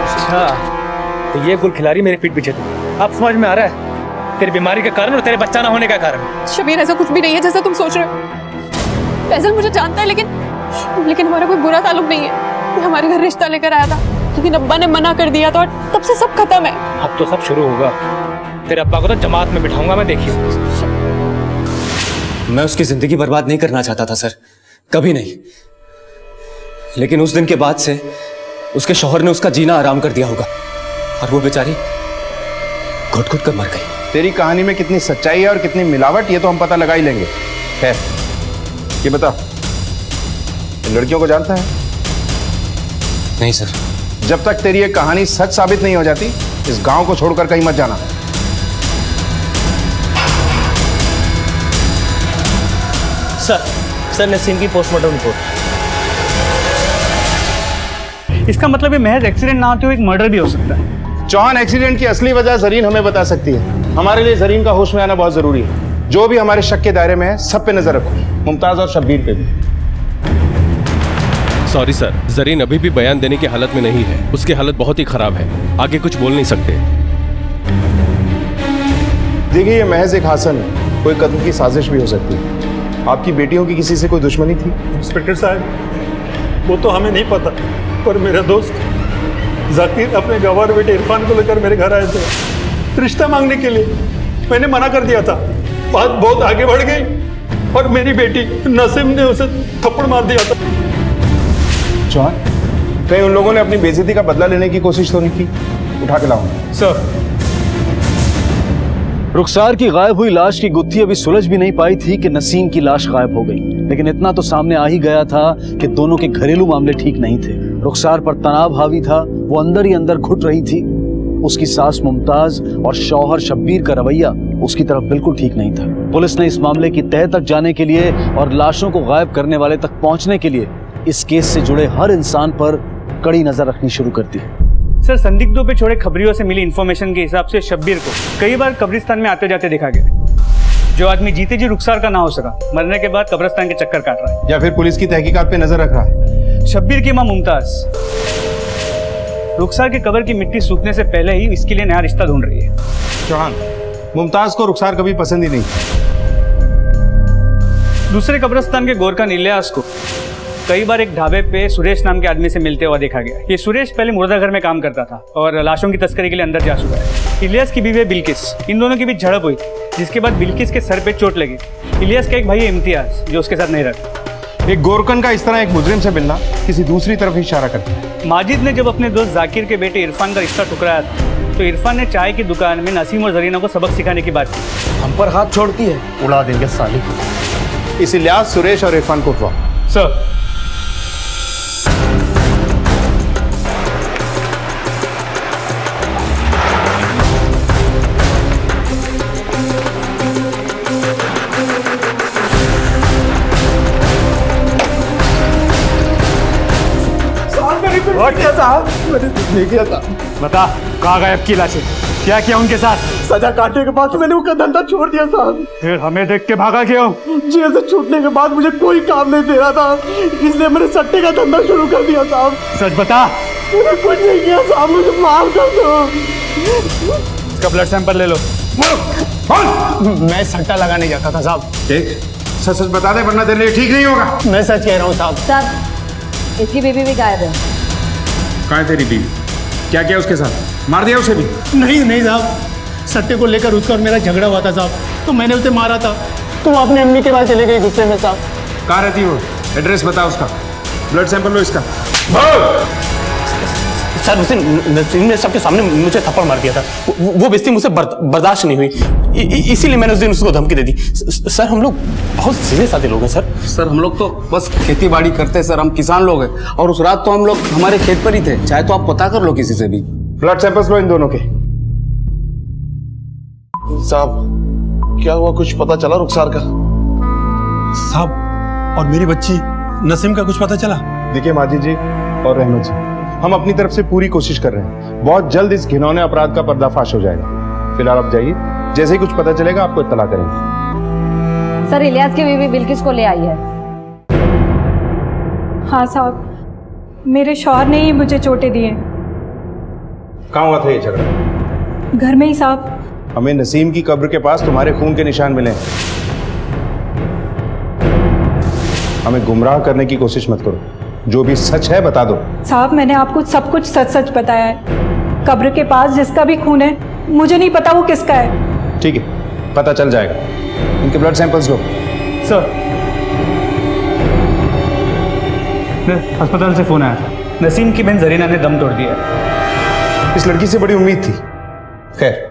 Speaker 5: अच्छा, तो ये गुल खिलाड़ी मेरे पीठ पीछे थी। अब समझ में आ रहा है तेरी बीमारी का कारण और तेरे बच्चा ना होने का कारण।
Speaker 3: शबीर, ऐसा कुछ भी नहीं है जैसा तुम सोच रहे हो। फैजल मुझे जानता है, लेकिन हमारा कोई बुरा ताल्लुक नहीं है। ये हमारे घर रिश्ता लेकर आया था, लेकिन अब्बा ने मना कर दिया था और तब से सब खत्म है।
Speaker 5: अब तो सब शुरू होगा। तेरे अब्बा को तो जमात में बिठाऊंगा मैं, देखिए।
Speaker 10: मैं उसकी जिंदगी बर्बाद नहीं करना चाहता था सर, कभी नहीं। लेकिन उस दिन के बाद से उसके शौहर ने उसका जीना आराम कर दिया होगा और वो बेचारी घुट घुट कर मर गई।
Speaker 9: तेरी कहानी में कितनी सच्चाई है और कितनी मिलावट, ये तो हम पता लगा ही लेंगे। खैर, ये बता, लड़कियों को जानता है?
Speaker 10: नहीं सर।
Speaker 9: जब तक तेरी ये कहानी सच साबित नहीं हो जाती, इस गांव को छोड़कर कहीं मत जाना।
Speaker 5: सर, नसीम की पोस्टमार्टम रिपोर्ट। इसका मतलब ये महज एक्सीडेंट ना होते हुए एक मर्डर भी हो सकता है।
Speaker 9: चौहान, एक्सीडेंट की असली वजह जरीन हमें बता सकती है। हमारे लिए जरीन का होश में आना बहुत जरूरी है। जो भी हमारे शक के दायरे में है, सब पे नजर रखो, मुमताज और शब्बीर पे भी।
Speaker 15: सॉरी सर, जरीन अभी भी बयान देने की हालत में नहीं है। उसकी हालत बहुत ही खराब है, आगे कुछ बोल नहीं सकते।
Speaker 9: देखिए, ये महज एक हादसा नहीं, कोई कत्ल की साजिश भी हो सकती है। आपकी बेटियों की किसी से कोई दुश्मनी थी?
Speaker 14: इंस्पेक्टर साहब, वो तो हमें नहीं पता, पर मेरा दोस्त जाकिर अपने गवार बेटे इरफान को लेकर मेरे घर आए थे रिश्ता मांगने के लिए। मैंने मना कर दिया था। बात बहुत आगे बढ़ गई और मेरी बेटी नसीम ने उसे थप्पड़ मार दिया था।
Speaker 9: चौहान, कहीं उन लोगों ने अपनी बेइज्जती का बदला लेने की कोशिश तो नहीं की? उठा के लाऊं
Speaker 5: सर।
Speaker 6: रुखसार की गायब हुई लाश की गुत्थी अभी सुलझ भी नहीं पाई थी कि नसीम की लाश गायब हो गई, लेकिन इतना तो सामने आ ही गया था कि दोनों के घरेलू मामले ठीक नहीं थे। रुखसार पर तनाव हावी था, वो अंदर ही अंदर घुट रही थी। उसकी सास मुमताज और शौहर शब्बीर का रवैया उसकी तरफ बिल्कुल ठीक नहीं था। पुलिस ने इस मामले की तह तक जाने के लिए और लाशों को गायब करने वाले तक पहुंचने के लिए इस केस से जुड़े हर इंसान पर कड़ी नजर रखनी शुरू कर दी।
Speaker 5: सर, संदिग्धों पे छोड़े खबरियों से मिली इंफॉर्मेशन के हिसाब से शब्बीर को कई बार कब्रिस्तान में आते जाते देखा गया। जो आदमी जीते जी रुखसार का ना हो सका, मरने के बाद कब्रिस्तान के चक्कर काट रहा है,
Speaker 9: या फिर पुलिस की तहकीकात पे नजर रख रहा है।
Speaker 5: शब्बीर की मां मुमताज रुखसार के कब्र की मिट्टी सूखने से पहले ही इसके लिए नया रिश्ता ढूंढ रही है।
Speaker 9: चौहान, मुमताज को रुखसार कभी पसंद ही नहीं था।
Speaker 5: दूसरे कब्रिस्तान के गोरखान इलियास को कई बार एक ढाबे पे सुरेश नाम के आदमी से मिलते हुआ देखा गया। ये सुरेश पहले मुर्दा घर में काम करता था और लाशों की तस्करी के लिए अंदर जा चुका है। इलियास की बीवी है बिल्किस। इन दोनों के बीच झड़प हुई, जिसके बाद बिल्किस के सर पे चोट लगी। इलियास का एक भाई है इम्तियाज, जो उसके साथ नहीं रहता।
Speaker 9: एक गोरखन का इस तरह एक मुजरिम से मिलना किसी दूसरी तरफ ही इशारा करता है।
Speaker 5: माजिद ने जब अपने दोस्त जाकिर के बेटे इरफान का रिश्ता ठुकराया था, तो इरफान ने चाय की दुकान में नसीम और जरीना को सबक सिखाने की बात की।
Speaker 7: हम पर हाथ छोड़ती है, उड़ा देंगे साली को।
Speaker 9: इस इलियास, सुरेश और इरफान को उठवाओ।
Speaker 5: सर।
Speaker 14: बता, कहाँ गायब की लाशें? क्या किया उनके साथ?
Speaker 2: सजा काटने के बाद मैंने उनका धंधा छोड़ दिया साहब।
Speaker 14: फिर हमें देख के भागा क्यों?
Speaker 2: जेल से छूटने के बाद मुझे कोई काम नहीं दे रहा था, इसलिए मैंने सट्टे का धंधा शुरू कर दिया साहब।
Speaker 14: सच बता।
Speaker 2: मैंने कुछ नहीं किया साहब, मुझे माफ कर दो।
Speaker 14: इसका ब्लड सैंपल ले लो।
Speaker 7: मैं सट्टा लगाने जाता था साहब।
Speaker 9: देख, सच सच बता दे, वरना तेरे लिए ठीक नहीं होगा।
Speaker 7: मैं सच कह रहा हूँ साहब।
Speaker 12: सर, इसकी बीवी भी गायब है।
Speaker 9: कहाँ है तेरी बीवी? क्या किया उसके साथ? मार दिया उसे भी?
Speaker 7: नहीं साहब, सट्टे को लेकर उसका और मेरा झगड़ा हुआ था साहब, तो मैंने उसे मारा था, तो वो अपनी अम्मी के पास चले गई गुस्से में साहब।
Speaker 9: कहाँ रहती हो? एड्रेस बता उसका, ब्लड सैंपल लो इसका।
Speaker 10: सर, उसे नसीम ने सबके सामने मुझे थप्पड़ मार दिया था। वो बेइज्जती मुझसे बर्दाश्त नहीं हुई, इसीलिए मैंने उस दिन उसको धमकी दे दी। सर, हम लोग बहुत सीधे साधे लोग हैं सर।
Speaker 16: सर, हम लोग तो बस खेती बाड़ी करते हैं सर, हम किसान लोग हैं, और उस रात तो हम लोग हमारे खेत पर ही थे। चाहे तो आप पता कर लो किसी से भी।
Speaker 9: ब्लड सैंपल्स लो इन दोनों के।
Speaker 2: साहब, क्या हुआ? कुछ पता चला रुखसार का?
Speaker 14: साहब, और मेरी बच्ची नसीम का कुछ पता चला?
Speaker 9: देखिए माजिद जी और रहमत जी, हम अपनी तरफ से पूरी कोशिश कर रहे हैं। बहुत जल्द इस घिनौने अपराध का पर्दाफाश हो जाएगा। फिलहाल आप जाइए, जैसे ही कुछ पता चलेगा आपको इत्तला करेंगे।
Speaker 12: सर, इलियास की बीवी बिल्किस को ले आई है।
Speaker 17: हाँ साहब, मेरे शौहर ने ही मुझे चोटें दी हैं।
Speaker 9: कहाँ हुआ था ये झगड़ा?
Speaker 17: घर में ही साहब।
Speaker 9: हमें नसीम की कब्र के पास तुम्हारे खून के निशान मिले हैं। हमें गुमराह करने की कोशिश मत करो, जो भी सच है बता दो।
Speaker 17: साहब, मैंने आपको सब कुछ सच सच बताया है। कब्र के पास जिसका भी खून है, मुझे नहीं पता वो किसका है।
Speaker 9: ठीक है, पता चल जाएगा। इनके ब्लड सैंपल्स लो।
Speaker 5: सर, अस्पताल से फोन आया था, नसीम की बहन जरीना ने दम तोड़ दिया।
Speaker 9: इस लड़की से बड़ी उम्मीद थी। खैर,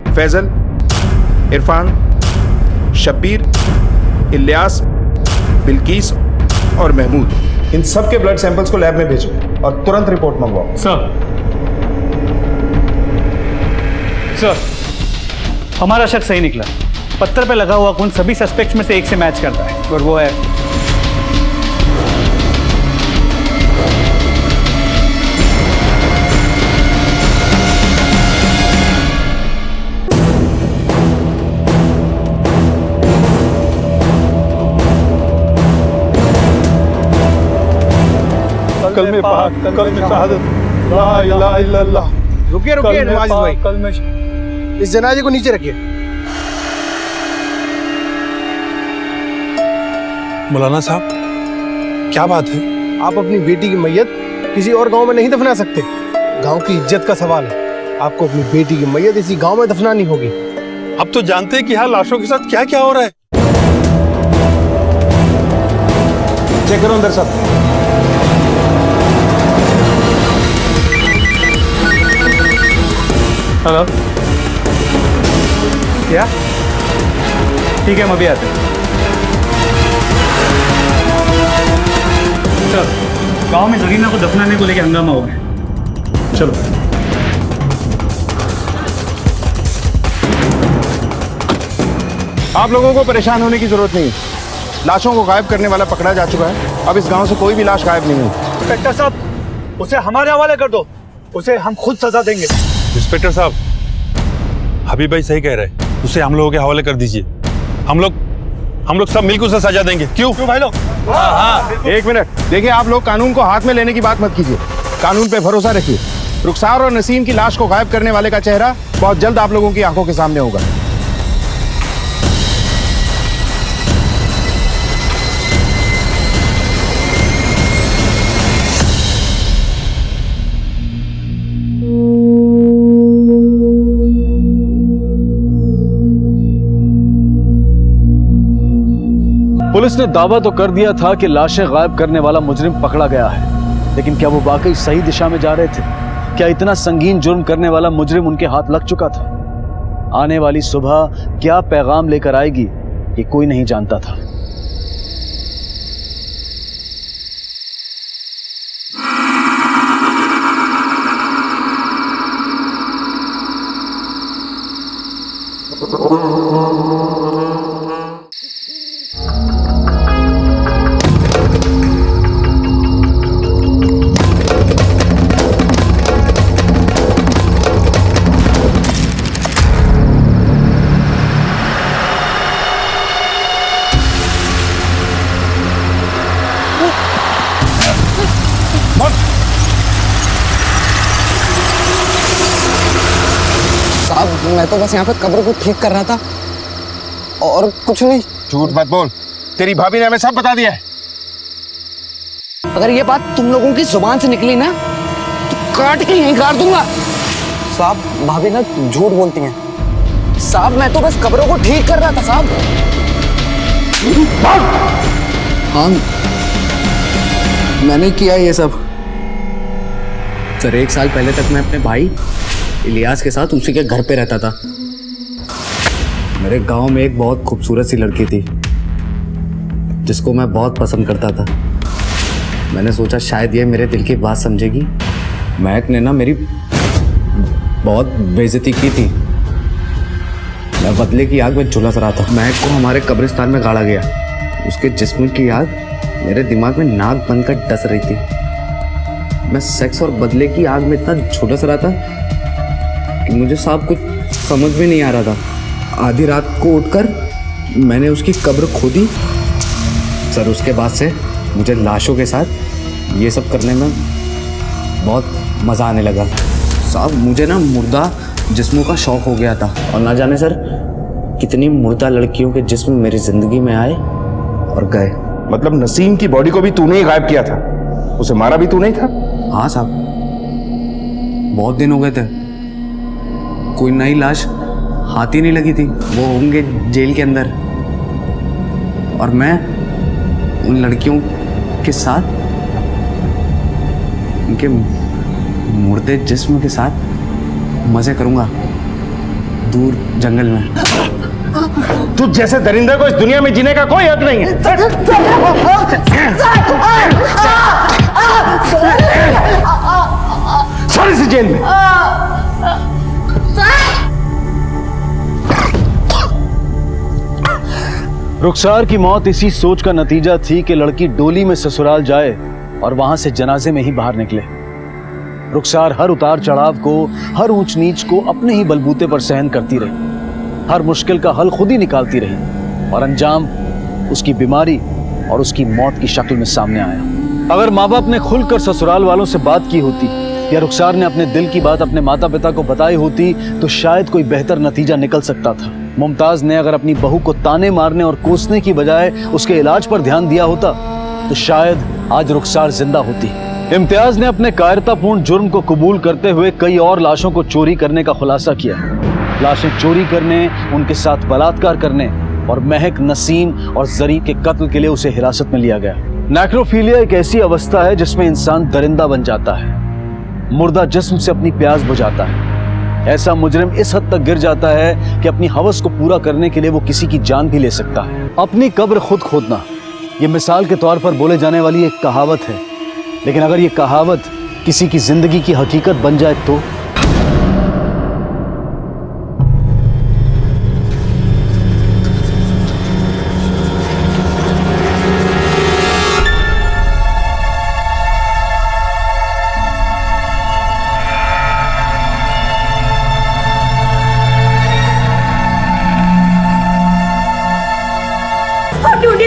Speaker 9: फैजल, इरफान, शब्बीर, इलियास, बिल्किस और महमूद, इन सब के ब्लड सैंपल्स को लैब में भेजो और तुरंत रिपोर्ट मंगवाओ।
Speaker 5: सर, हमारा शक सही निकला। पत्थर पे लगा हुआ खून सभी सस्पेक्ट्स में से एक से मैच करता है, और वो है
Speaker 2: कल में पाक, कल में शहादत, ला इलाहा इल्लल्लाह।
Speaker 7: रुकिए नवाज भाई,
Speaker 2: कल में
Speaker 7: इस जनाजे को नीचे रखिए।
Speaker 14: मौलाना साहब, क्या बात है?
Speaker 18: आप अपनी बेटी की मैयत किसी और गांव में नहीं दफना सकते। गांव की इज्जत का सवाल है। आपको अपनी बेटी की मैयत इसी गांव में दफनानी होगी।
Speaker 14: अब तो जानते हैं कि यहाँ लाशों के साथ क्या क्या हो रहा है।
Speaker 9: चेक करो अंदर सब।
Speaker 5: हेलो, क्या? ठीक है, हम अभी आते हैं। सर, गांव में जरीना को दफनाने को लेकर हंगामा हो गया। चलो।
Speaker 9: आप लोगों को परेशान होने की जरूरत नहीं। लाशों को गायब करने वाला पकड़ा जा चुका है। अब इस गांव से कोई भी लाश गायब नहीं हुई।
Speaker 18: इंस्पेक्टर साहब, उसे हमारे हवाले कर दो। उसे हम खुद सजा देंगे।
Speaker 14: इंस्पेक्टर साहब, हबीब भाई सही कह रहे हैं, उसे हम लोगों के हवाले कर दीजिए। हम लोग सब मिलकर उसे सजा देंगे। क्यों
Speaker 18: भाई लोग?
Speaker 9: हाँ, एक मिनट देखिए, आप लोग कानून को हाथ में लेने की बात मत कीजिए। कानून पे भरोसा रखिए। रुखसार और नसीम की लाश को गायब करने वाले का चेहरा बहुत जल्द आप लोगों की आंखों के सामने होगा।
Speaker 6: पुलिस ने दावा तो कर दिया था कि लाशें गायब करने वाला मुजरिम पकड़ा गया है, लेकिन क्या वो वाकई सही दिशा में जा रहे थे? क्या इतना संगीन जुर्म करने वाला मुजरिम उनके हाथ लग चुका था? आने वाली सुबह क्या पैगाम लेकर आएगी, ये कोई नहीं जानता था।
Speaker 16: मैं तो बस यहाँ पे कब्र को ठीक कर रहा था और कुछ नहीं।
Speaker 9: झूठ मत बोल, तेरी भाभी ने हमें सब बता दिया है।
Speaker 16: अगर ये बात तुम लोगों की जुबान से निकली ना तो काट के यहीं गाड़ दूंगा। साहब, भाभी ना झूठ बोलती हैं। साहब, मैं तो बस कब्रों को ठीक कर रहा था साहब। हाँ, मैंने किया ये सब। सर, 1 साल पहले तक मैं अपने भाई इलियास के साथ उसी के घर पे रहता था। मेरे गांव में एक बहुत खूबसूरत सी लड़की थी जिसको मैं बहुत पसंद करता था। मैंने सोचा शायद ये मेरे दिल की बात समझेगी। महक ने ना मेरी बहुत बेइज्जती की थी। मैं बदले की आग में झुलस रहा था। महक को हमारे कब्रिस्तान में गाड़ा गया। उसके जिस्म की आग मेरे दिमाग में नाक बनकर डस रही थी। मैं सेक्स और बदले की आग में इतना झुलस रहा था कि मुझे साहब कुछ समझ में नहीं आ रहा था। आधी रात को उठकर मैंने उसकी कब्र खोदी। सर, उसके बाद से मुझे लाशों के साथ ये सब करने में बहुत मज़ा आने लगा। साहब, मुझे ना मुर्दा जिस्मों का शौक़ हो गया था। और ना जाने सर कितनी मुर्दा लड़कियों के जिस्म मेरी ज़िंदगी में आए और गए।
Speaker 9: मतलब नसीम की बॉडी को भी तूने ही गायब किया था? उसे मारा भी तू नहीं था?
Speaker 16: हाँ साहब, बहुत दिन हो गए थे। कोई नई लाश हाथ ही नहीं लगी थी। वो होंगे जेल के अंदर और मैं उन लड़कियों के साथ, उनके मुर्दे जिस्म के साथ मजे करूंगा दूर जंगल में।
Speaker 9: तू जैसे दरिंदे को इस दुनिया में जीने का कोई हक नहीं है। छोड़ इसे जेल में।
Speaker 6: रुखसार की मौत इसी सोच का नतीजा थी कि लड़की डोली में ससुराल जाए और वहां से जनाजे में ही बाहर निकले। रुखसार हर उतार चढ़ाव को, हर ऊंच नीच को अपने ही बलबूते पर सहन करती रही। हर मुश्किल का हल खुद ही निकालती रही और अंजाम उसकी बीमारी और उसकी मौत की शक्ल में सामने आया। अगर माँ बाप ने खुलकर ससुराल वालों से बात की होती या रुखसार ने अपने दिल की बात अपने माता पिता को बताई होती तो शायद कोई बेहतर नतीजा निकल सकता था। मुमताज ने अगर अपनी बहू को ताने मारने और कोसने की बजाय उसके इलाज पर ध्यान दिया होता तो शायद आज रुखसार जिंदा होती। इम्तियाज ने अपने कायरतापूर्ण जुर्म को कबूल करते हुए कई और लाशों को चोरी करने का खुलासा किया। लाशें चोरी करने, उनके साथ बलात्कार करने और महक, नसीम और जरी के कत्ल के लिए उसे हिरासत में लिया गया। नेक्रोफीलिया एक ऐसी अवस्था है जिसमें इंसान दरिंदा बन जाता है, मुर्दा जिस्म से अपनी प्यास बुझाता है। ऐसा मुजरिम इस हद तक गिर जाता है कि अपनी हवस को पूरा करने के लिए वो किसी की जान भी ले सकता है। अपनी कब्र खुद खोदना, ये मिसाल के तौर पर बोले जाने वाली एक कहावत है, लेकिन अगर ये कहावत किसी की जिंदगी की हकीकत बन जाए तो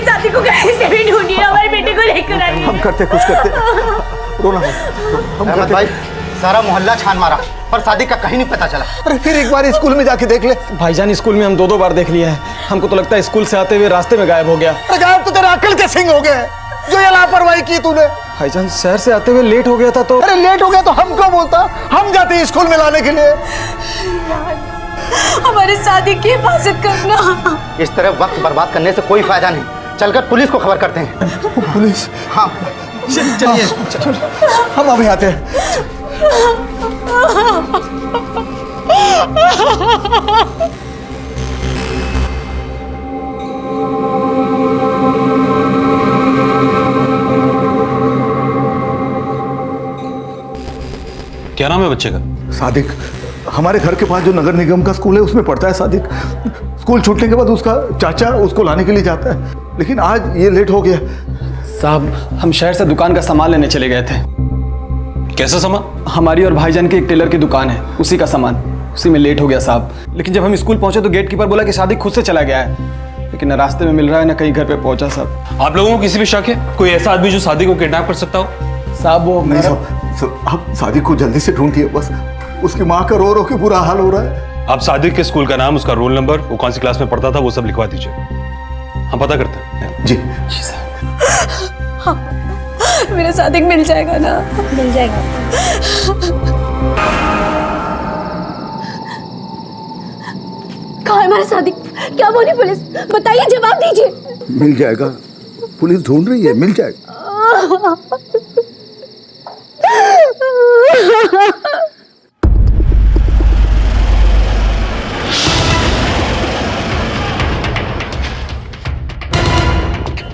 Speaker 19: शादी को कैसे भी ढूंढिए, हमारे बेटे को लेकर आइए।
Speaker 18: हम करते कुछ करते, रोना
Speaker 20: अहमद भाई, सारा मोहल्ला छान मारा पर सादिक का कहीं नहीं पता चला।
Speaker 18: अरे फिर एक बार स्कूल में जाके देख ले।
Speaker 10: भाईजान स्कूल में हम दो बार देख लिया है, हमको तो लगता है स्कूल से आते हुए रास्ते में गायब हो गया।
Speaker 18: अरे गायब तो तेरा अकल के सिंह हो गए, जो ये लापरवाही की तूने।
Speaker 10: भाईजान शहर से आते हुए लेट हो गया था तो।
Speaker 18: अरे लेट हो गया तो हमको बोलता, हम जाते स्कूल में लाने के लिए।
Speaker 19: हमारे सादिक की हिफाजत करना।
Speaker 20: इस तरह वक्त बर्बाद करने से कोई फायदा नहीं, चलकर पुलिस को खबर करते हैं।
Speaker 18: पुलिस?
Speaker 20: हाँ
Speaker 18: चलिए हम अभी आते हैं।
Speaker 14: क्या नाम है बच्चे का?
Speaker 2: सादिक। हमारे घर के पास जो नगर निगम का स्कूल है उसमें पढ़ता है सादिक। स्कूल छूटने के बाद उसका चाचा उसको लाने के लिए जाता है, लेकिन आज ये लेट हो गया।
Speaker 10: साहब, हम शहर से दुकान का सामान लेने चले गए थे।
Speaker 14: कैसा सामान?
Speaker 10: हमारी और भाईजान की एक टेलर की दुकान है, उसी का सामान। उसी में लेट हो गया साहब। लेकिन जब हम स्कूल पहुंचे तो गेट कीपर बोला कि सादिक खुद से चला गया है, लेकिन न रास्ते में मिल रहा है न कहीं घर पे पहुंचा। साहब,
Speaker 14: आप लोगों को किसी भी शक है? कोई ऐसा आदमी जो सादिक को किडनैप कर सकता हो?
Speaker 10: साहब वो
Speaker 2: नहीं साहब, आप सादिक को जल्दी से ढूंढिए, बस उसकी माँ का रो रो के बुरा हाल हो रहा है।
Speaker 14: आप सादिक के स्कूल का नाम, उसका रोल नंबर, वो कौन सी क्लास में पढ़ता था, वो सब लिखवा दीजिए, हम पता करते हैं।
Speaker 2: जी
Speaker 10: जी सर।
Speaker 19: हाँ, मेरा सादिक मिल जाएगा ना?
Speaker 13: मिल जाएगा।
Speaker 19: कहाँ है हमारा सादिक? क्या बोली पुलिस? बताइए, जवाब दीजिए।
Speaker 2: मिल जाएगा, पुलिस ढूंढ रही है, मिल जाएगा।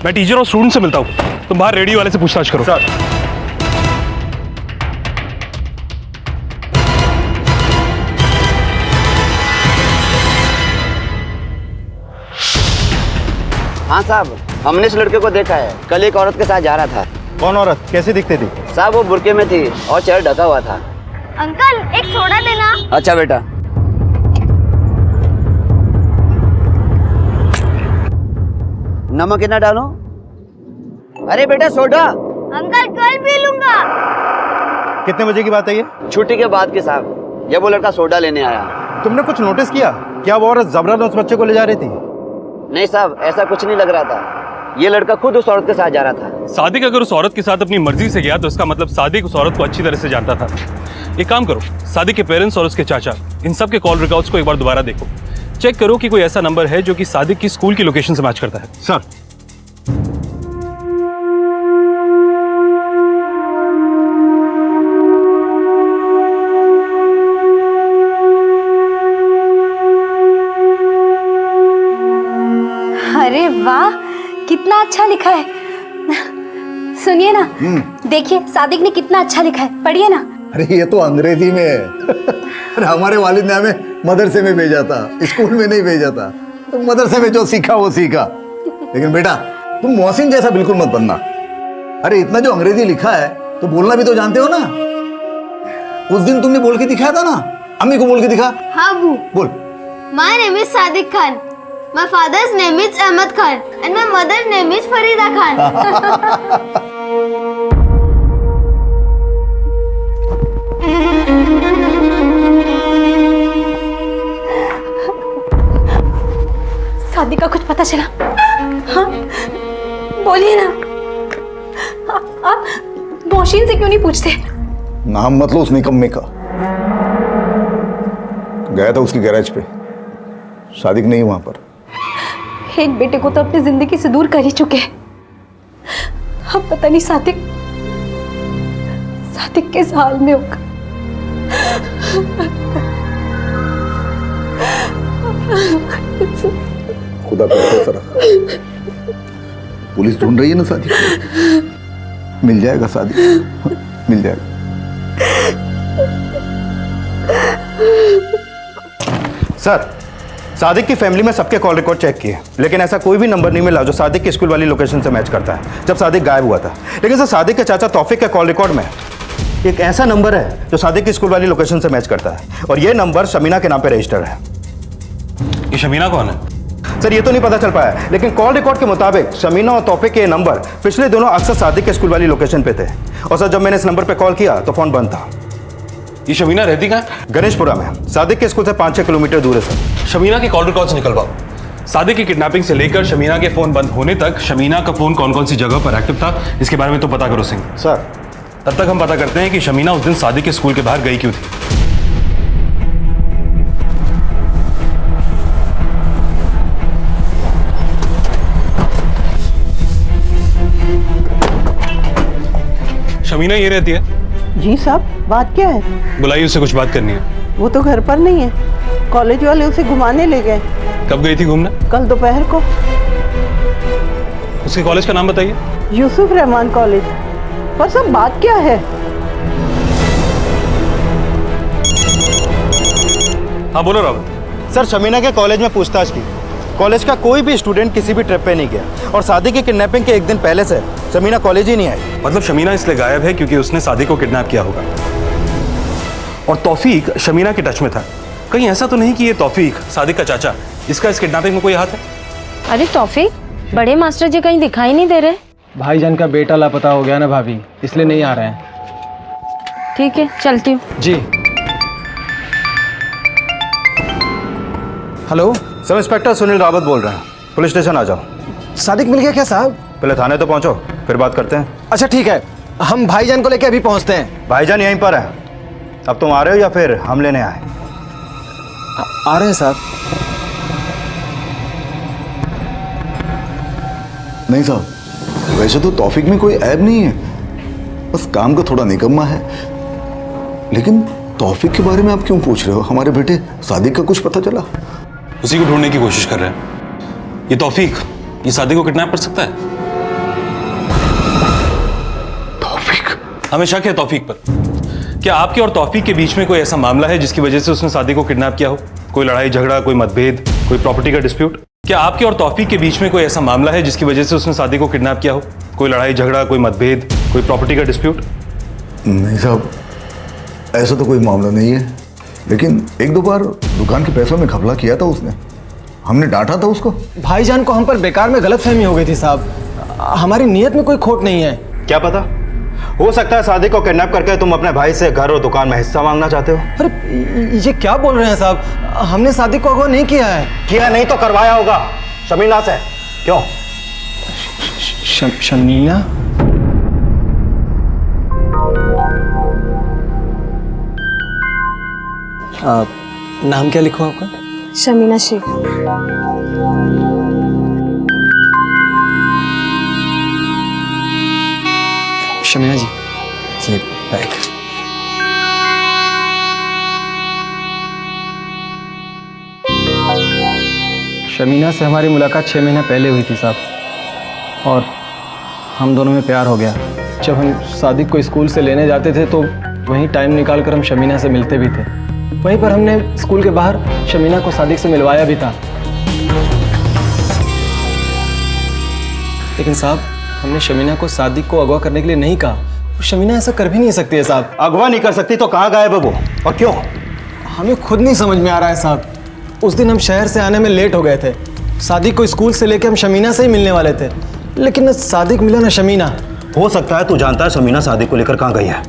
Speaker 14: मैं टीचर और स्टूडेंट से मिलता हूँ, तुम बाहर रेडियो वाले से पूछताछ करो। सर।
Speaker 20: हाँ साहब, हमने इस लड़के को देखा है, कल एक औरत के साथ जा रहा था।
Speaker 9: कौन औरत? कैसी दिखती थी?
Speaker 20: साहब वो बुर्के में थी और चेहरा ढका हुआ था।
Speaker 13: अंकल एक सोडा देना।
Speaker 20: अच्छा बेटा। नमक कितना डालो? अरे बेटा सोडा।
Speaker 13: अंकल कल पी लूंगा।
Speaker 9: कितने बजे की बात है ये?
Speaker 20: छुट्टी के बाद के साहब, जब वो लड़का सोडा लेने आया।
Speaker 9: तुमने कुछ नोटिस किया? क्या वो औरत जबरन उस बच्चे को ले जा रही थी?
Speaker 20: नहीं साहब, ऐसा कुछ नहीं लग रहा था। ये लड़का खुद उस औरत के साथ जा रहा था।
Speaker 14: सादिक अगर उस औरत के साथ अपनी मर्जी से गया तो इसका मतलब सादिक उस औरत को अच्छी तरह से जानता था। एक काम करो, सादिक के पेरेंट्स और उसके चाचा, इन सब के कॉल रिकॉर्ड्स को एक बार दोबारा देखो, चेक करो कि कोई ऐसा नंबर है जो कि सादिक की स्कूल की लोकेशन से मैच करता है।
Speaker 9: सर।
Speaker 13: अरे वाह, कितना अच्छा लिखा है। सुनिए ना, देखिए सादिक ने कितना अच्छा लिखा है, पढ़िए ना।
Speaker 2: अरे ये तो अंग्रेजी में है। अरे हमारे वालिद ने हमें मदरसे में भेजा था, स्कूल में नहीं भेजा था। तो मदरसे में जो सीखा वो सीखा। लेकिन बेटा तुम मोहसिन जैसा बिल्कुल मत बनना। अरे इतना जो अंग्रेजी लिखा है तो बोलना भी तो जानते हो ना। उस दिन तुमने बोल के दिखाया था ना, अम्मी को बोल के दिखा।
Speaker 13: हाँ अबू।
Speaker 2: बोल।
Speaker 13: My name is Sadiq Khan. My father's name is Ahmad Khan and my mother's name is Farida Khan.
Speaker 19: Sadiq का कुछ पता चला? हाँ, बोलिए ना।
Speaker 13: आप मोहसिन से क्यों नहीं पूछते?
Speaker 2: नाम मत लो उस निकम्मे का। गया था उसकी गैराज पे, सादिक नहीं वहां पर।
Speaker 13: एक बेटे को तो अपनी जिंदगी से दूर कर ही चुके हैं। अब पता नहीं सादिक किस हाल में होगा।
Speaker 2: खुदा पे भरोसा रखा। पुलिस ढूंढ रही है ना सादिक को। मिल जाएगा सादिक, मिल जाएगा।
Speaker 9: सर, सादिक की फैमिली में सबके कॉल रिकॉर्ड चेक किए, लेकिन ऐसा कोई भी नंबर नहीं मिला जो सादिक की स्कूल वाली लोकेशन से मैच करता है जब सादिक गायब हुआ था। लेकिन सर, सादिक के चाचा तौफीक के कॉल रिकॉर्ड में एक ऐसा नंबर है जो सादिक की स्कूल वाली लोकेशन से मैच करता है, और ये नंबर शमीना के नाम पे रजिस्टर्ड है।
Speaker 15: ये शमीना कौन है?
Speaker 9: सर, ये तो नहीं पता चल पाया, लेकिन कॉल रिकॉर्ड के मुताबिक शमीना और तौफीक के नंबर पिछले दोनों अक्सर सादिक के स्कूल वाली लोकेशन पे थे। और सर, जब मैंने इस नंबर पे कॉल किया तो फोन बंद था।
Speaker 15: ये शमीना रहती कहाँ?
Speaker 9: गणेशपुरा में, सादिक के स्कूल से 5-6 किलोमीटर दूर है सर।
Speaker 15: शमीना के कॉल रिकॉर्ड से निकलवाओ। सादिक की किडनैपिंग से लेकर शमीना के फोन बंद होने तक शमीना का फोन कौन कौन सी जगह पर एक्टिव था, इसके बारे में तो पता करो सिंह।
Speaker 9: सर,
Speaker 15: तब तक हम पता करते हैं कि शमीना उस दिन सादिक के स्कूल के बाहर गई क्यों थी। शमीना ये रहती है?
Speaker 4: जी साहब, बात क्या है?
Speaker 15: बुलाइए, उससे कुछ बात करनी है।
Speaker 4: वो तो घर पर नहीं है, कॉलेज वाले उसे घुमाने ले गए।
Speaker 15: कब गई थी घूमने?
Speaker 4: कल दोपहर को।
Speaker 15: उसके कॉलेज का नाम बताइए।
Speaker 4: यूसुफ रहमान कॉलेज। पर सब बात क्या है?
Speaker 15: हाँ बोलो रॉबर्ट।
Speaker 9: सर, शमीना के कॉलेज में पूछताछ की, कॉलेज का कोई भी स्टूडेंट किसी भी ट्रिप पे नहीं गया, और सादिक की किडनैपिंग के एक दिन पहले से शमीना कॉलेज ही नहीं आई।
Speaker 15: मतलब शमीना इसलिए गायब है क्योंकि उसने सादिक को किडनैप किया होगा, और तौफीक शमीना के टच में था। कहीं ऐसा तो नहीं कि ये तौफीक सादिक का चाचा, इसका इस किडनैपिंग में कोई हाथ है?
Speaker 21: अरे तौफीक, बड़े मास्टर जी कहीं दिखाई नहीं दे रहे।
Speaker 18: भाईजान का बेटा लापता हो गया ना भाभी, इसलिए नहीं आ रहे हैं।
Speaker 21: ठीक है, चलती हूँ।
Speaker 18: जी। Hello,
Speaker 9: sub inspector Sunil Rawat बोल रहे हैं, पुलिस स्टेशन आ जाओ।
Speaker 18: सादिक मिल गया क्या साहब?
Speaker 9: पहले थाने तो पहुंचो, फिर बात करते हैं।
Speaker 18: अच्छा ठीक है, हम भाईजान को लेके अभी पहुंचते हैं।
Speaker 9: भाईजान यहीं पर है। अब तुम आ रहे हो या फिर हम लेने आए?
Speaker 18: आ रहे हैं साहब।
Speaker 2: नहीं साहब, वैसे तो तौफीक में कोई ऐब नहीं है, बस काम का थोड़ा निकम्मा है। लेकिन तौफीक के बारे में आप क्यों पूछ रहे हो? हमारे बेटे सादिक का कुछ पता चला?
Speaker 15: उसी को ढूंढने की कोशिश कर रहे हैं। ये तौफीक, ये सादिक को किडनैप कर सकता है?
Speaker 2: तौफीक?
Speaker 15: हमें शक है तौफीक पर। क्या आपके और तौफीक के बीच में कोई ऐसा मामला है जिसकी वजह से उसने सादिक को किडनैप किया हो? कोई लड़ाई झगड़ा, कोई मतभेद, कोई प्रॉपर्टी का डिस्प्यूट? क्या आपके और तौफीक के बीच में कोई ऐसा मामला है जिसकी वजह से उसने सादिक को किडनैप किया हो? कोई लड़ाई झगड़ा, कोई मतभेद, कोई प्रॉपर्टी का डिस्प्यूट?
Speaker 2: नहीं साहब, ऐसा तो कोई मामला नहीं है, लेकिन एक दो बार दुकान के पैसों में घपला किया था उसने, हमने डांटा था उसको।
Speaker 18: भाईजान को हम पर बेकार में गलतफहमी हो गई थी साहब, हमारी नीयत में कोई खोट नहीं है।
Speaker 9: क्या पता, हो सकता है सादिक को किडनैप करके तुम अपने भाई से घर और दुकान में हिस्सा मांगना चाहते हो।
Speaker 18: अरे ये क्या बोल रहे हैं साहब, हमने सादिक को अगवा नहीं किया है।
Speaker 9: किया नहीं तो करवाया होगा शमीना से। क्यों?
Speaker 18: शमीना? नाम क्या लिखूं आपका?
Speaker 13: शमीना शेख।
Speaker 18: शमीना जी, जी बैठ। शमीना से हमारी मुलाकात 6 महीना पहले हुई थी साहब, और हम दोनों में प्यार हो गया। जब हम सादिक को स्कूल से लेने जाते थे तो वहीं टाइम निकाल कर हम शमीना से मिलते भी थे। वहीं पर हमने स्कूल के बाहर शमीना को सादिक से मिलवाया भी था। लेकिन साहब, हमने शमीना को सादिक को अगवा करने के लिए नहीं कहा। शमीना ऐसा कर भी नहीं सकती है साहब।
Speaker 9: अगवा नहीं कर सकती तो कहाँ गायब है वो, और क्यों?
Speaker 18: हमें खुद नहीं समझ में आ रहा है साहब। उस दिन हम शहर से आने में लेट हो गए थे। सादिक को स्कूल से लेकर हम शमीना से ही मिलने वाले थे, लेकिन न सादिक मिला न शमीना।
Speaker 9: हो सकता है तू जानता है शमीना सादिक को लेकर कहाँ गई है,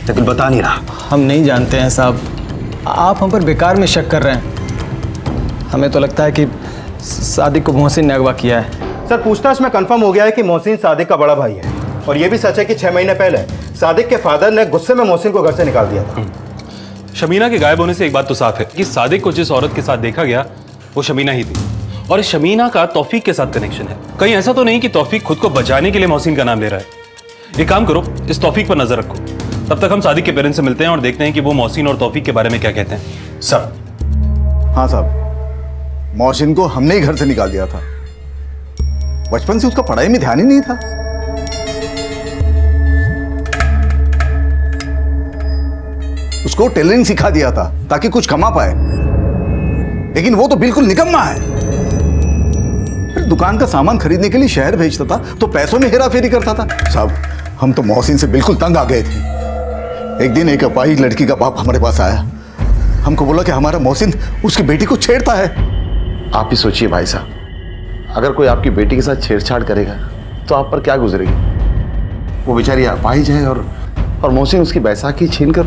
Speaker 9: लेकिन बता नहीं रहा।
Speaker 18: हम नहीं जानते हैं साहब, आप हम पर बेकार में शक कर रहे हैं। हमें तो लगता है कि सादिक को मोहसिन ने अगवा किया है।
Speaker 9: सर, पूछताछ में कंफर्म हो गया है कि मोहसिन सादिक का बड़ा भाई है। और ये भी सच है कि 6 महीने पहले सादिक के फादर ने गुस्से में मोहसिन को घर से निकाल दिया था।
Speaker 15: शमीना के गायब होने से एक बात तो साफ है कि सादिक को जिस औरत के साथ देखा गया वो शमीना ही थी, और इस शमीना का तौफीक के साथ कनेक्शन है। कहीं ऐसा तो नहीं कि तौफीक खुद को बचाने के लिए मोहसिन का नाम ले रहा है। एक काम करो, इस तौफीक पर नजर रखो, तब तक हम सादिक के पेरेंट्स से मिलते हैं और देखते हैं कि वो मोहसिन और तौफीक के बारे में क्या कहते हैं।
Speaker 2: सर। हाँ साहब, मोहसिन को हमने ही घर से निकाल दिया था। बचपन से उसका पढ़ाई में ध्यान ही नहीं था। उसको टेलरिंग सिखा दिया था ताकि कुछ कमा पाए, लेकिन वो तो बिल्कुल निकम्मा है। फिर दुकान का सामान खरीदने के लिए शहर भेजता था तो पैसों में हेराफेरी करता था। साहब, हम तो मोहसिन से बिल्कुल तंग आ गए थे। एक दिन एक अपाहिज लड़की का बाप हमारे पास आया, हमको बोला कि हमारा मोहसिन उसकी बेटी को छेड़ता है।
Speaker 9: आप ही सोचिए भाई साहब, अगर कोई आपकी बेटी के साथ छेड़छाड़ करेगा तो आप पर क्या गुजरेगी। वो बेचारी अपाहिज है और मोहसिन उसकी बैसाखी छीन कर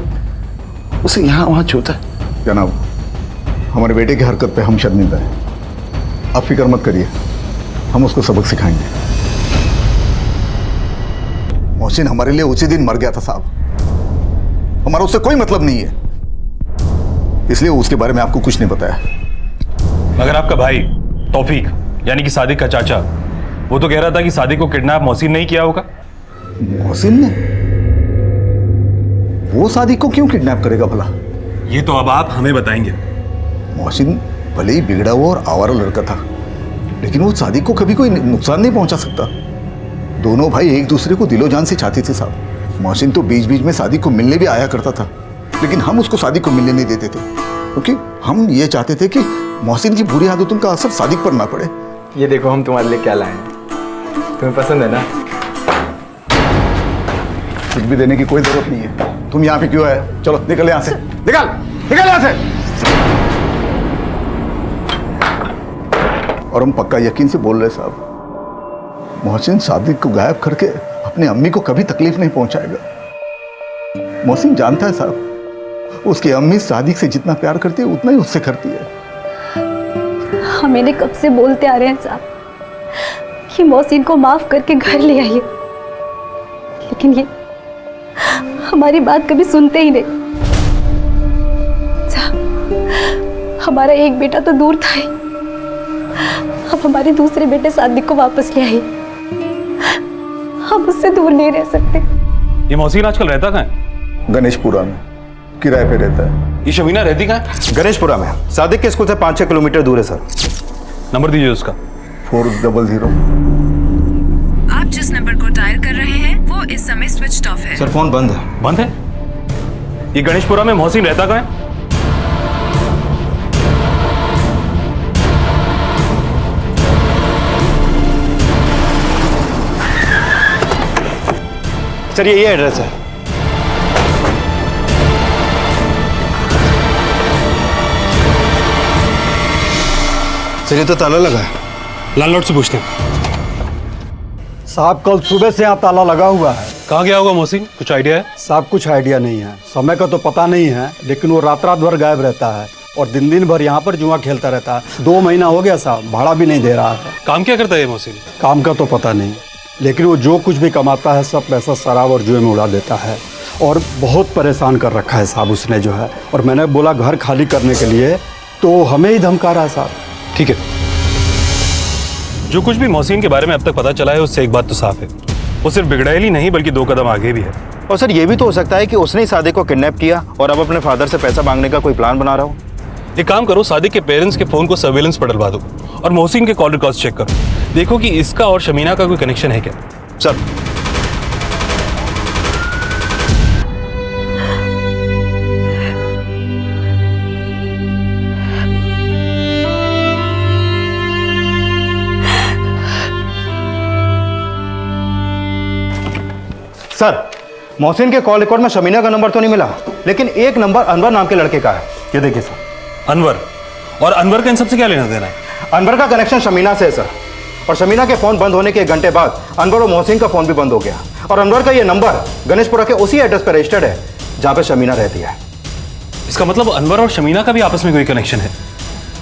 Speaker 9: उसे यहाँ वहाँ छूता है।
Speaker 2: जनाब, हमारे बेटे की हरकत पे हम शर्मिंदा हैं। आप फिक्र मत करिए, हम उसको सबक सिखाएंगे। मोहसिन हमारे लिए उसी दिन मर गया था साहब। हमारा उससे कोई मतलब नहीं है, इसलिए उसके बारे में आपको कुछ नहीं बताया।
Speaker 15: मगर आपका भाई तौफीक यानी कि सादिक का चाचा, वो तो कह रहा था कि सादिक को किडनैप मोहसिन नहीं किया होगा।
Speaker 2: मोहसिन ने? वो सादिक को क्यों किडनैप करेगा भला?
Speaker 15: ये तो अब आप हमें बताएंगे।
Speaker 2: मोहसिन भले ही बिगड़ा हुआ और आवारा लड़का था, लेकिन वो सादिक को कभी कोई नुकसान नहीं पहुंचा सकता। दोनों भाई एक दूसरे को दिलो जान से चाहते थे साहब। मोहसिन तो बीच बीच में सादिक को मिलने भी आया करता था, लेकिन हम उसको सादिक को मिलने नहीं देते थे, क्योंकि हम ये चाहते थे कि मोहसिन की बुरी आदतों का असर सादिक पर ना पड़े।
Speaker 18: ये देखो हम तुम्हारे लिए क्या लाए हैं, तुम्हें पसंद है ना?
Speaker 2: कुछ भी देने की कोई जरूरत नहीं है। तुम यहाँ पे क्यों आए? चलो निकल यहाँ से, निकल यहाँ से। और हम पक्का यकीन से बोल रहे साहब, मोहसिन सादिक को गायब करके अपनी अम्मी को कभी तकलीफ नहीं पहुंचाएगा। मोहसिन जानता है साहब, उसकी अम्मी सादिक से जितना प्यार करती है उतना ही उससे करती है।
Speaker 19: हम इन्हें कब से बोलते आ रहे हैं साहब कि मोहसिन को माफ करके घर ले आइए, लेकिन ये हमारी बात कभी सुनते ही नहीं। साहब, हमारा एक बेटा तो दूर था ही, अब हमारे दूसरे बेटे सादिक को वापस ले आइए। हम उससे दूर नहीं रह सकते।
Speaker 15: ये मोहसिन आजकल रहता कहाँ है?
Speaker 2: गणेशपुरा में किराए पे रहता है।
Speaker 15: ये शमीना रहती कहाँ है?
Speaker 9: गणेशपुरा में, सादिक के स्कूल से 5-6 किलोमीटर दूर है सर।
Speaker 15: नंबर दीजिए उसका।
Speaker 2: 400।
Speaker 12: आप जिस नंबर को डायल कर रहे हैं वो इस समय स्विच ऑफ है।
Speaker 9: सर फोन बंद है।
Speaker 15: बंद है? ये गणेशपुरा में मोहसिन रहता कहाँ है?
Speaker 9: सर ये एड्रेस है। सर ये तो ताला लगा है।
Speaker 15: लैंडलॉर्ड से पूछते हैं।
Speaker 8: साहब कल सुबह से यहाँ ताला लगा हुआ है।
Speaker 15: कहाँ गया होगा मोहसिन, कुछ आइडिया है?
Speaker 8: साहब कुछ आइडिया नहीं है, समय का तो पता नहीं है, लेकिन वो रात रात भर गायब रहता है और दिन दिन भर यहाँ पर जुआ खेलता रहता है। 2 महीना हो गया साहब, भाड़ा भी नहीं दे रहा है।
Speaker 15: काम क्या करता है मोहसिन?
Speaker 8: काम का तो पता नहीं, लेकिन वो जो कुछ भी कमाता है सब पैसा शराब और जुए में उड़ा देता है और बहुत परेशान कर रखा है साहब उसने जो है। और मैंने बोला घर खाली करने के लिए तो हमें ही धमका रहा है साहब।
Speaker 15: ठीक है, जो कुछ भी मोहसिन के बारे में अब तक पता चला है उससे एक बात तो साफ है, वो सिर्फ बिगड़ैल ही नहीं बल्कि 2 कदम आगे भी है।
Speaker 9: और सर ये भी तो हो सकता है कि उसने ही सादिक को किडनैप किया और अब अपने फादर से पैसा मांगने का कोई प्लान बना रहा हो।
Speaker 15: एक काम करो, सादिक के पेरेंट्स के फोन को सर्वेलेंस पर डलवा दो और मोहसिन के कॉल रिकॉर्ड्स चेक करो, देखो कि इसका और शमीना का कोई कनेक्शन है क्या।
Speaker 9: सर सर मोहसिन के कॉल रिकॉर्ड में शमीना का नंबर तो नहीं मिला, लेकिन एक नंबर अनवर नाम के लड़के का है। ये देखिए सर।
Speaker 15: अनवर? और अनवर का इन सबसे क्या लेना देना है?
Speaker 9: अनवर का कनेक्शन शमीना से है सर, और शमीना के फोन बंद होने के 1 घंटे बाद अनवर और मोहसिन का फोन भी बंद हो गया। और अनवर का ये नंबर गणेशपुरा के उसी एड्रेस पर रजिस्टर्ड है जहाँ पे शमीना रहती है।
Speaker 15: इसका मतलब अनवर और शमीना का भी आपस में कोई कनेक्शन है।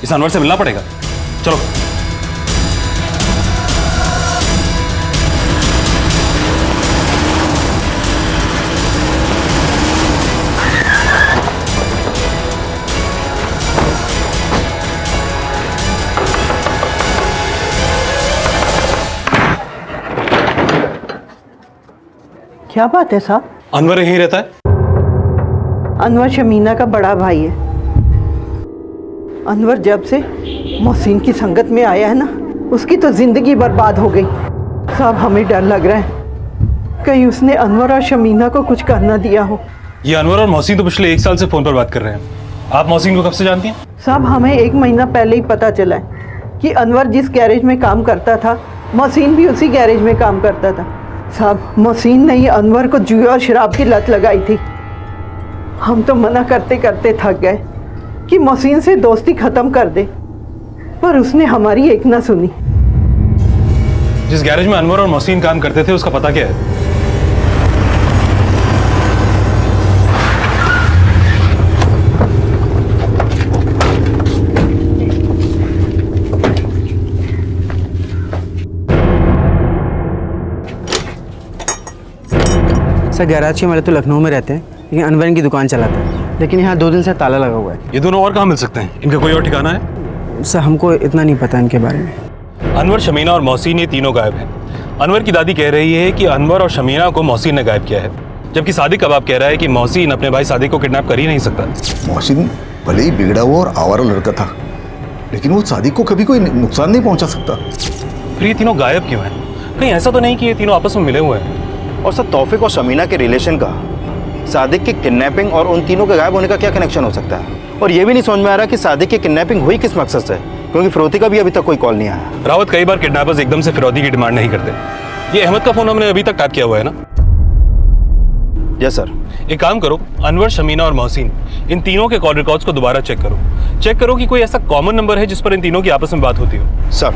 Speaker 15: इस अनवर से मिलना पड़ेगा। चलो।
Speaker 4: क्या बात है साहब?
Speaker 15: अनवर यहीं रहता है?
Speaker 4: अनवर शमीना का बड़ा भाई है। अनवर जब से मोहसिन की संगत में आया है ना, उसकी तो जिंदगी बर्बाद हो गई। साहब हमें डर लग रहा है कहीं उसने अनवर और शमीना को कुछ कर ना दिया हो।
Speaker 15: ये अनवर और मोहसिन तो पिछले 1 साल से फोन पर बात कर रहे हैं। आप मोहसिन को कब से जानती हैं?
Speaker 4: साहब हमें 1 महीना पहले ही पता चला है कि अनवर जिस गैरेज में काम करता था, मोहसिन भी उसी गैरेज में काम करता था। साहब मोहसिन ने ही अनवर को जुए और शराब की लत लगाई थी। हम तो मना करते करते थक गए कि मोहसिन से दोस्ती खत्म कर दे, पर उसने हमारी एक ना सुनी।
Speaker 15: जिस गैरेज में अनवर और मोहसिन काम करते थे उसका पता क्या है?
Speaker 18: सर गैराज के वाले तो लखनऊ में रहते हैं, लेकिन अनवर की दुकान चलाता है, लेकिन यहाँ 2 दिन से ताला लगा हुआ है।
Speaker 15: ये दोनों और कहाँ मिल सकते हैं? इनका कोई और ठिकाना है?
Speaker 18: सर हमको इतना नहीं पता इनके बारे में।
Speaker 15: अनवर, शमीना और मोहसिन ये तीनों गायब हैं। अनवर की दादी कह रही है कि अनवर और शमीना को मोहसिन ने गायब किया है, जबकि सादिक कबाब कह रहा है कि मोहसिन अपने भाई सादिक को किडनैप कर ही नहीं सकता।
Speaker 2: मोहसिन भले ही बिगड़ा हुआ और आवारा लड़का था, लेकिन वो सादिक को कभी कोई नुकसान नहीं पहुंचा सकता।
Speaker 15: फिर ये तीनों गायब क्यों हैं? कहीं ऐसा तो नहीं कि ये तीनों आपस में मिले हुए हैं?
Speaker 9: और सर तौफीक और शमीना के रिलेशन का सादिक की किडनैपिंग और उन तीनों के गायब होने का क्या कनेक्शन हो सकता है? और ये भी नहीं समझ में आ रहा कि सादिक की किडनैपिंग हुई किस मकसद से, क्योंकि फिरौती का भी अभी तक कोई कॉल नहीं आया।
Speaker 15: रावत, कई बार किडनैपर्स एकदम से फिरौती की डिमांड नहीं करते। ये अहमद का फोन हमने अभी तक टैप किया हुआ है ना?
Speaker 9: Yes sir.
Speaker 15: एक काम करो, अनवर, शमीना और मोहसिन, इन तीनों के कॉल रिकॉर्ड्स को दोबारा चेक करो कि कोई ऐसा कॉमन नंबर है जिस पर इन तीनों की आपस में बात होती हो।
Speaker 9: सर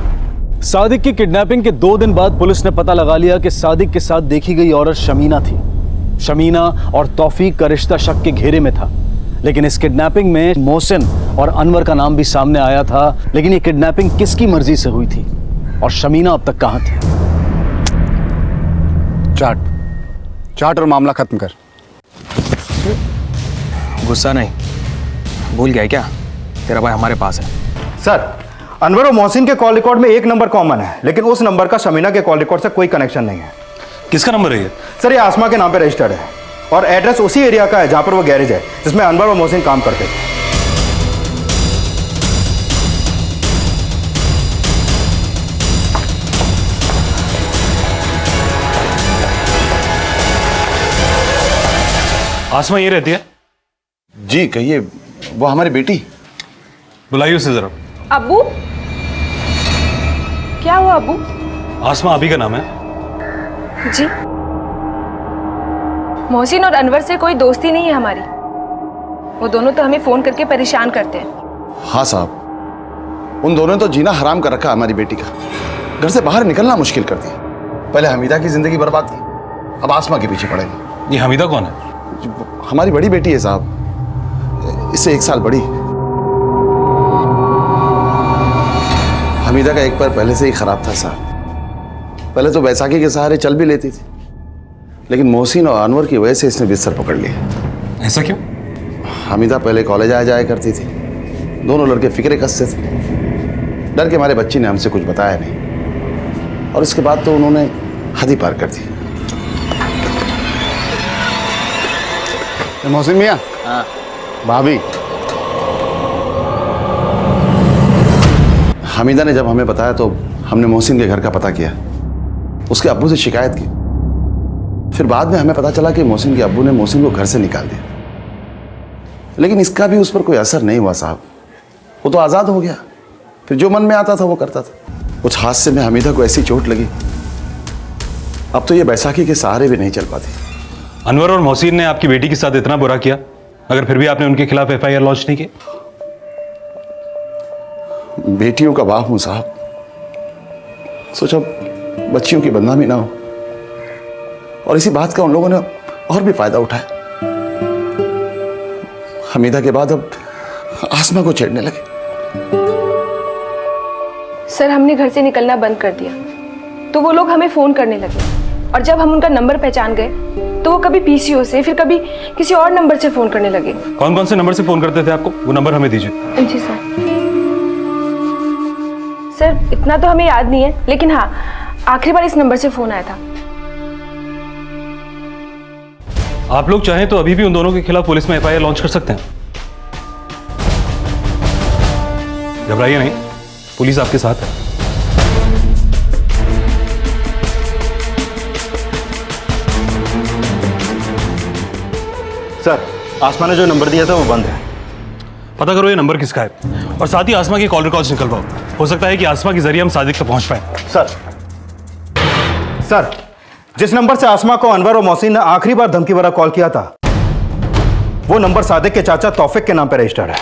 Speaker 6: सादिक की किडनैपिंग के 2 दिन बाद पुलिस ने पता लगा लिया कि सादिक के साथ देखी गई औरत शमीना थी। शमीना और तौफीक का रिश्ता शक के घेरे में था, लेकिन इस किडनैपिंग में मोहसिन और अनवर का नाम भी सामने आया था। लेकिन ये किडनैपिंग किसकी मर्जी से हुई थी और शमीना अब तक कहां थी?
Speaker 16: चाट और मामला खत्म कर। गुस्सा नहीं, भूल गया क्या? तेरा भाई हमारे पास है।
Speaker 9: सर अनवर और मोहसिन के कॉल रिकॉर्ड में एक नंबर कॉमन है, लेकिन उस नंबर का शमीना के कॉल रिकॉर्ड से कोई कनेक्शन नहीं है।
Speaker 15: किसका नंबर है ये?
Speaker 9: सर ये आसमा के नाम पे रजिस्टर्ड है और एड्रेस उसी एरिया का है जहां पर वो गैरेज है जिसमें अनवर और मोहसिन काम करते थे।
Speaker 15: आसमा ये रहती है?
Speaker 2: जी कहिए, वो हमारी बेटी।
Speaker 15: बुलाइए उसे जरा।
Speaker 3: अब्बू, क्या हुआ अब्बू?
Speaker 15: आसमा अभी का नाम है?
Speaker 3: जी, मोहसिन और अनवर से कोई दोस्ती नहीं है हमारी। वो दोनों तो हमें फोन करके परेशान करते हैं।
Speaker 2: हाँ साहब, उन दोनों ने तो जीना हराम कर रखा हमारी बेटी का। घर से बाहर निकलना मुश्किल कर दिया। पहले हमीदा की जिंदगी बर्बाद की, अब आसमा के पीछे पड़ेंगे।
Speaker 15: ये हमीदा कौन है?
Speaker 2: हमारी बड़ी बेटी है साहब, इससे 1 साल बड़ी। हमीदा का एक पैर पहले से ही खराब था साहब। पहले तो बैसाखी के सहारे चल भी लेती थी, लेकिन मोहसिन और अनवर की वजह से इसने बिस्तर पकड़ लिया।
Speaker 15: ऐसा क्यों?
Speaker 2: हमीदा पहले कॉलेज आ जाया करती थी, दोनों लड़के फिक्रे कसते थे। डर के हमारे बच्ची ने हमसे कुछ बताया नहीं, और इसके बाद तो उन्होंने हद ही पार कर दी। मोहसिन मियाँ। हाँ। भाभी, हमीदा ने जब हमें बताया तो हमने मोहसिन के घर का पता किया, उसके अब्बू से शिकायत की। फिर बाद में हमें पता चला कि मोहसिन के अब्बू ने मोहसिन को घर से निकाल दिया, लेकिन इसका भी उस पर कोई असर नहीं हुआ साहब। वो तो आज़ाद हो गया, फिर जो मन में आता था वो करता था। कुछ हादसे में हमीदा को ऐसी चोट लगी, अब तो ये बैसाखी के सहारे भी नहीं चल पाती।
Speaker 15: अनवर और मोहसिन ने आपकी बेटी के साथ इतना बुरा किया, अगर फिर भी आपने उनके खिलाफ FIR लॉन्च नहीं की?
Speaker 2: बेटियों का बाप हूं साहब, सोचा बच्चियों की बदनामी ना हो, और इसी बात का उन लोगों ने और भी फायदा उठाया। हमीदा के बाद अब आसमा को छेड़ने लगे।
Speaker 3: सर हमने घर से निकलना बंद कर दिया तो वो लोग हमें फोन करने लगे, और जब हम उनका नंबर पहचान गए तो वो कभी PCO से, फिर कभी किसी और नंबर से फोन करने लगे।
Speaker 15: कौन कौन से नंबर से फोन करते थे आपको? वो नंबर हमें दीजिए।
Speaker 3: जी सर, इतना तो हमें याद नहीं है, लेकिन हाँ आखिरी बार इस नंबर से फोन आया था।
Speaker 15: आप लोग चाहें तो अभी भी उन दोनों के खिलाफ पुलिस में एफआईआर लॉन्च कर सकते हैं। घबराइए नहीं, पुलिस आपके साथ है।
Speaker 9: सर, आसमा ने जो नंबर दिया था वो बंद है।
Speaker 15: पता करो ये नंबर किसका है, और साथ ही आसमा की कॉल रिकॉर्ड्स निकलवाओ। हो सकता है कि आसमा के जरिए हम सादिक तक पहुंच पाए।
Speaker 9: सर, जिस नंबर से आसमा को अनवर और मोहसिन ने आखिरी बार धमकी भरा कॉल किया था, वो नंबर सादिक के चाचा तौफिक के नाम पर रजिस्टर्ड है।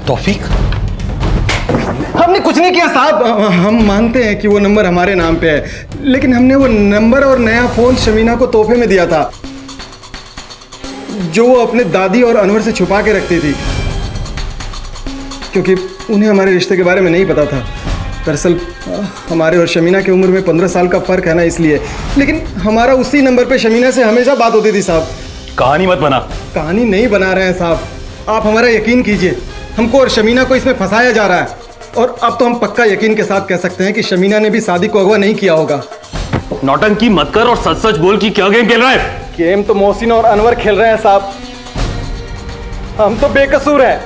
Speaker 15: तौफिक?
Speaker 18: हमने कुछ नहीं किया साहब। हम मानते हैं कि वो नंबर हमारे नाम पे है, लेकिन हमने वो नंबर और नया फोन शमीना को तोहफे में दिया था, जो वो अपने दादी और अनवर से छुपा के रखती थी, क्योंकि उन्हें हमारे रिश्ते के बारे में नहीं पता था। दरअसल हमारे और शमीना की उम्र में 15 साल का फर्क है ना, इसलिए। लेकिन हमारा उसी नंबर पे शमीना से हमेशा बात होती थी साहब।
Speaker 15: कहानी मत बना।
Speaker 18: कहानी नहीं बना रहे हैं साहब, आप हमारा यकीन कीजिए। हमको और शमीना को इसमें फंसाया जा रहा है, और अब तो हम पक्का यकीन के साथ कह सकते हैं कि शमीना ने भी सादिक को अगवा नहीं किया होगा।
Speaker 15: नौटंकी मत कर और सच सच बोल कि क्या गेम खेल रहा है।
Speaker 18: गेम तो मोहसिन और अनवर खेल रहे हैं साहब, हम तो बेकसूर हैं।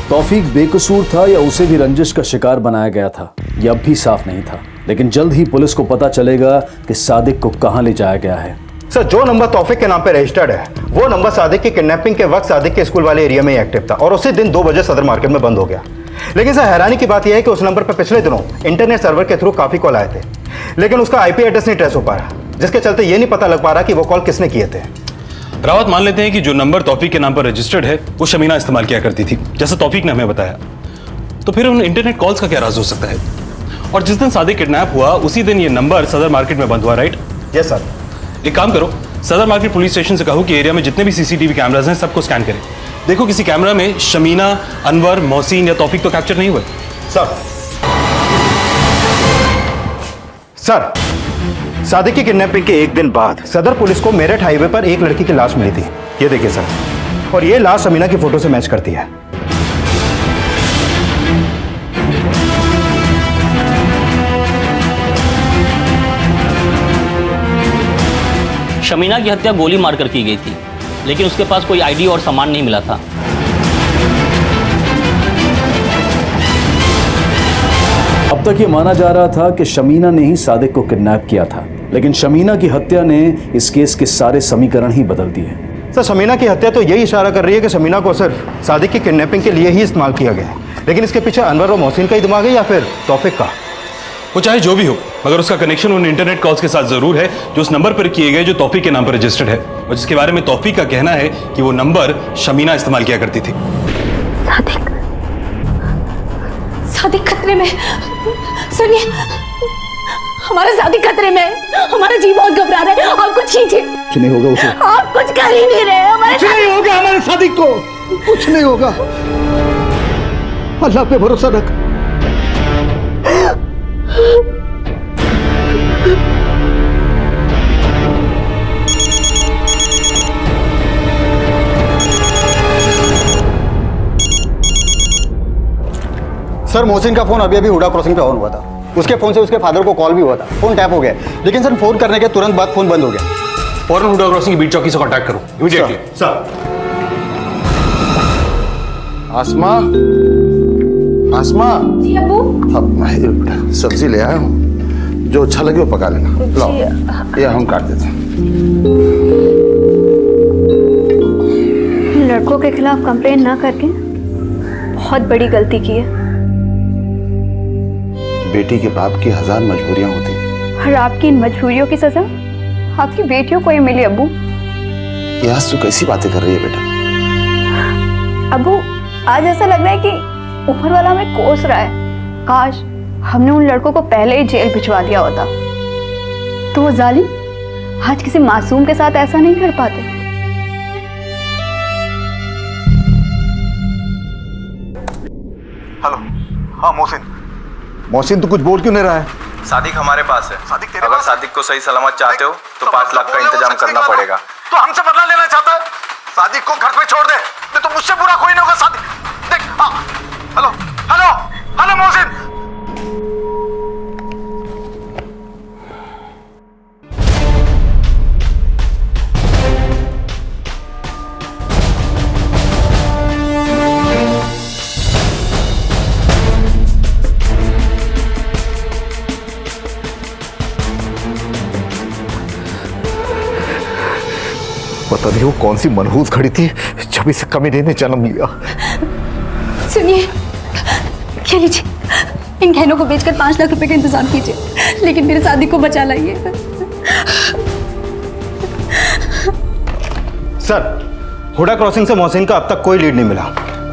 Speaker 6: तौफीक बेकसूर था या उसे भी रंजिश का शिकार बनाया गया था, यह अब भी साफ नहीं था। लेकिन जल्द ही पुलिस को पता चलेगा कि सादिक को कहां ले जाया गया है।
Speaker 9: सर, जो नंबर तौफिक के नाम पे रजिस्टर्ड है, वो नंबर सादिक की किडनैपिंग के वक्त सादिक के स्कूल वाले एरिया में ही एक्टिव था, और उसी दिन 2 बजे सदर मार्केट में बंद हो गया। लेकिन सर, हैरानी की बात यह है कि उस नंबर पर पिछले दिनों इंटरनेट सर्वर के थ्रू काफी कॉल आए थे, लेकिन उसका आईपी एड्रेस नहीं ट्रेस हो पा रहा, जिसके चलते ये नहीं पता लग पा रहा कि वो कॉल किसने किए थे।
Speaker 15: रावत, मान लेते हैं कि जो नंबर तौफीक के नाम पर रजिस्टर्ड है वो शमीना इस्तेमाल किया करती थी, जैसा तौफीक ने हमें बताया। तो फिर उन इंटरनेट कॉल्स का क्या राज हो सकता है? और जिस दिन सादिक किडनैप हुआ उसी दिन ये नंबर सदर मार्केट में बंद हुआ, राइट?
Speaker 9: Yes sir.
Speaker 15: एक काम करो, सदर मार्केट पुलिस स्टेशन से कहो कि एरिया में जितने भी सीसीटीवी कैमरास हैं सबको स्कैन करें। देखो किसी कैमरा में शमीना, अनवर, मोहसिन या तौफीक तो कैप्चर नहीं हुए।
Speaker 9: सर, सादिक की किडनैपिंग के एक दिन बाद सदर पुलिस को मेरठ हाईवे पर एक लड़की की लाश मिली थी। ये देखिए सर, और ये लाश शमीना की फोटो से मैच करती है।
Speaker 1: शमीना की हत्या गोली मारकर की गई थी, लेकिन उसके पास कोई आईडी और सामान नहीं मिला था।
Speaker 6: अब तक ये माना जा रहा था कि शमीना ने ही सादिक को किडनैप किया था, लेकिन शमीना की हत्या ने इस केस के सारे समीकरण ही बदल दिए।
Speaker 9: सर, शमीना की हत्या तो यही इशारा कर रही है कि शमीना को सिर्फ सादिक की किडनैपिंग के लिए ही इस्तेमाल किया गया है, लेकिन इसके पीछे अनवर और मोहसिन का ही दिमाग है या फिर तौफिक का?
Speaker 15: वो चाहे जो भी हो, मगर उसका कनेक्शन उन इंटरनेट कॉल्स के साथ जरूर है जो उस नंबर पर किए गए, जो तौफीक के नाम पर रजिस्टर्ड है, और जिसके बारे में तौफीक का कहना है कि वो नंबर शमीना इस्तेमाल किया करती थी।
Speaker 11: सादिक खतरे में। सुनिए, हमारा सादिक खतरे में है, हमारा जी बहुत घबरा रहा है। आप कुछ कीजिए।
Speaker 6: कुछ नहीं होगा उसे।
Speaker 11: आप कुछ कर ही नहीं रहे।
Speaker 18: कुछ नहीं होगा हमारे सादिक को, कुछ नहीं होगा। अल्लाह पे भरोसा रख।
Speaker 22: सर, मोहसिन का फोन अभी अभी हुडा क्रॉसिंग पे ऑन हुआ था। उसके फोन से उसके फादर को कॉल भी हुआ था। फोन टैप हो गया, लेकिन सर फोन करने के तुरंत बाद फोन बंद हो गया।
Speaker 15: फौरन हुडा क्रॉसिंग की बीट चौकी से कांटेक्ट करो इमीडिएटली।
Speaker 9: सर। आसमा, आसमा।
Speaker 11: जी अब्बू।
Speaker 2: अब बेटा सब्जी ले आया हूँ, जो अच्छा लगे वो पका लेना। लाओ, ये हम काट देते हैं।
Speaker 19: लड़कों के खिलाफ कंप्लेन ना करके बहुत बड़ी गलती की है।
Speaker 2: बेटी के बाप की 1000 मजबूरियां होती,
Speaker 19: और आपकी इन मजबूरियों की सजा आपकी बेटियों को ही मिली। अब्बू,
Speaker 2: ये आज तू कैसी बातें कर रही है बेटा?
Speaker 19: अब्बू, आज ऐसा लग रहा है कि ऊपर वाला हमें कोस रहा है। काश हमने उन लड़कों को पहले ही जेल भिजवा दिया होता, तो वो जालिम आज किसी मासूम के साथ ऐसा नहीं कर पाते।
Speaker 9: हेलो। हाँ मोहसिन। मोहसिन, तू कुछ बोल क्यों नहीं रहा है?
Speaker 23: सादिक हमारे पास है। अगर सादिक को सही सलामत चाहते हो तो 5 लाख का इंतजाम करना पड़ेगा।
Speaker 9: तो हमसे बदला लेना चाहता है? सादिक को घर पे छोड़ दे, नहीं तो मुझसे बुरा कोई नहीं होगा। सादिक देख। हाँ, हेलो हेलो हेलो मोहसिन।
Speaker 2: पता नहीं वो कौन सी मनहूस घड़ी थी जब इस कमीने ने जन्म लिया।
Speaker 19: सुनिए, ये लीजिए, इन गहनों को बेचकर 5 लाख रुपए का इंतजाम कीजिए, लेकिन मेरी शादी को बचा लाइए।
Speaker 6: सर, हुडा क्रॉसिंग से मोहसिन का अब तक कोई लीड नहीं मिला।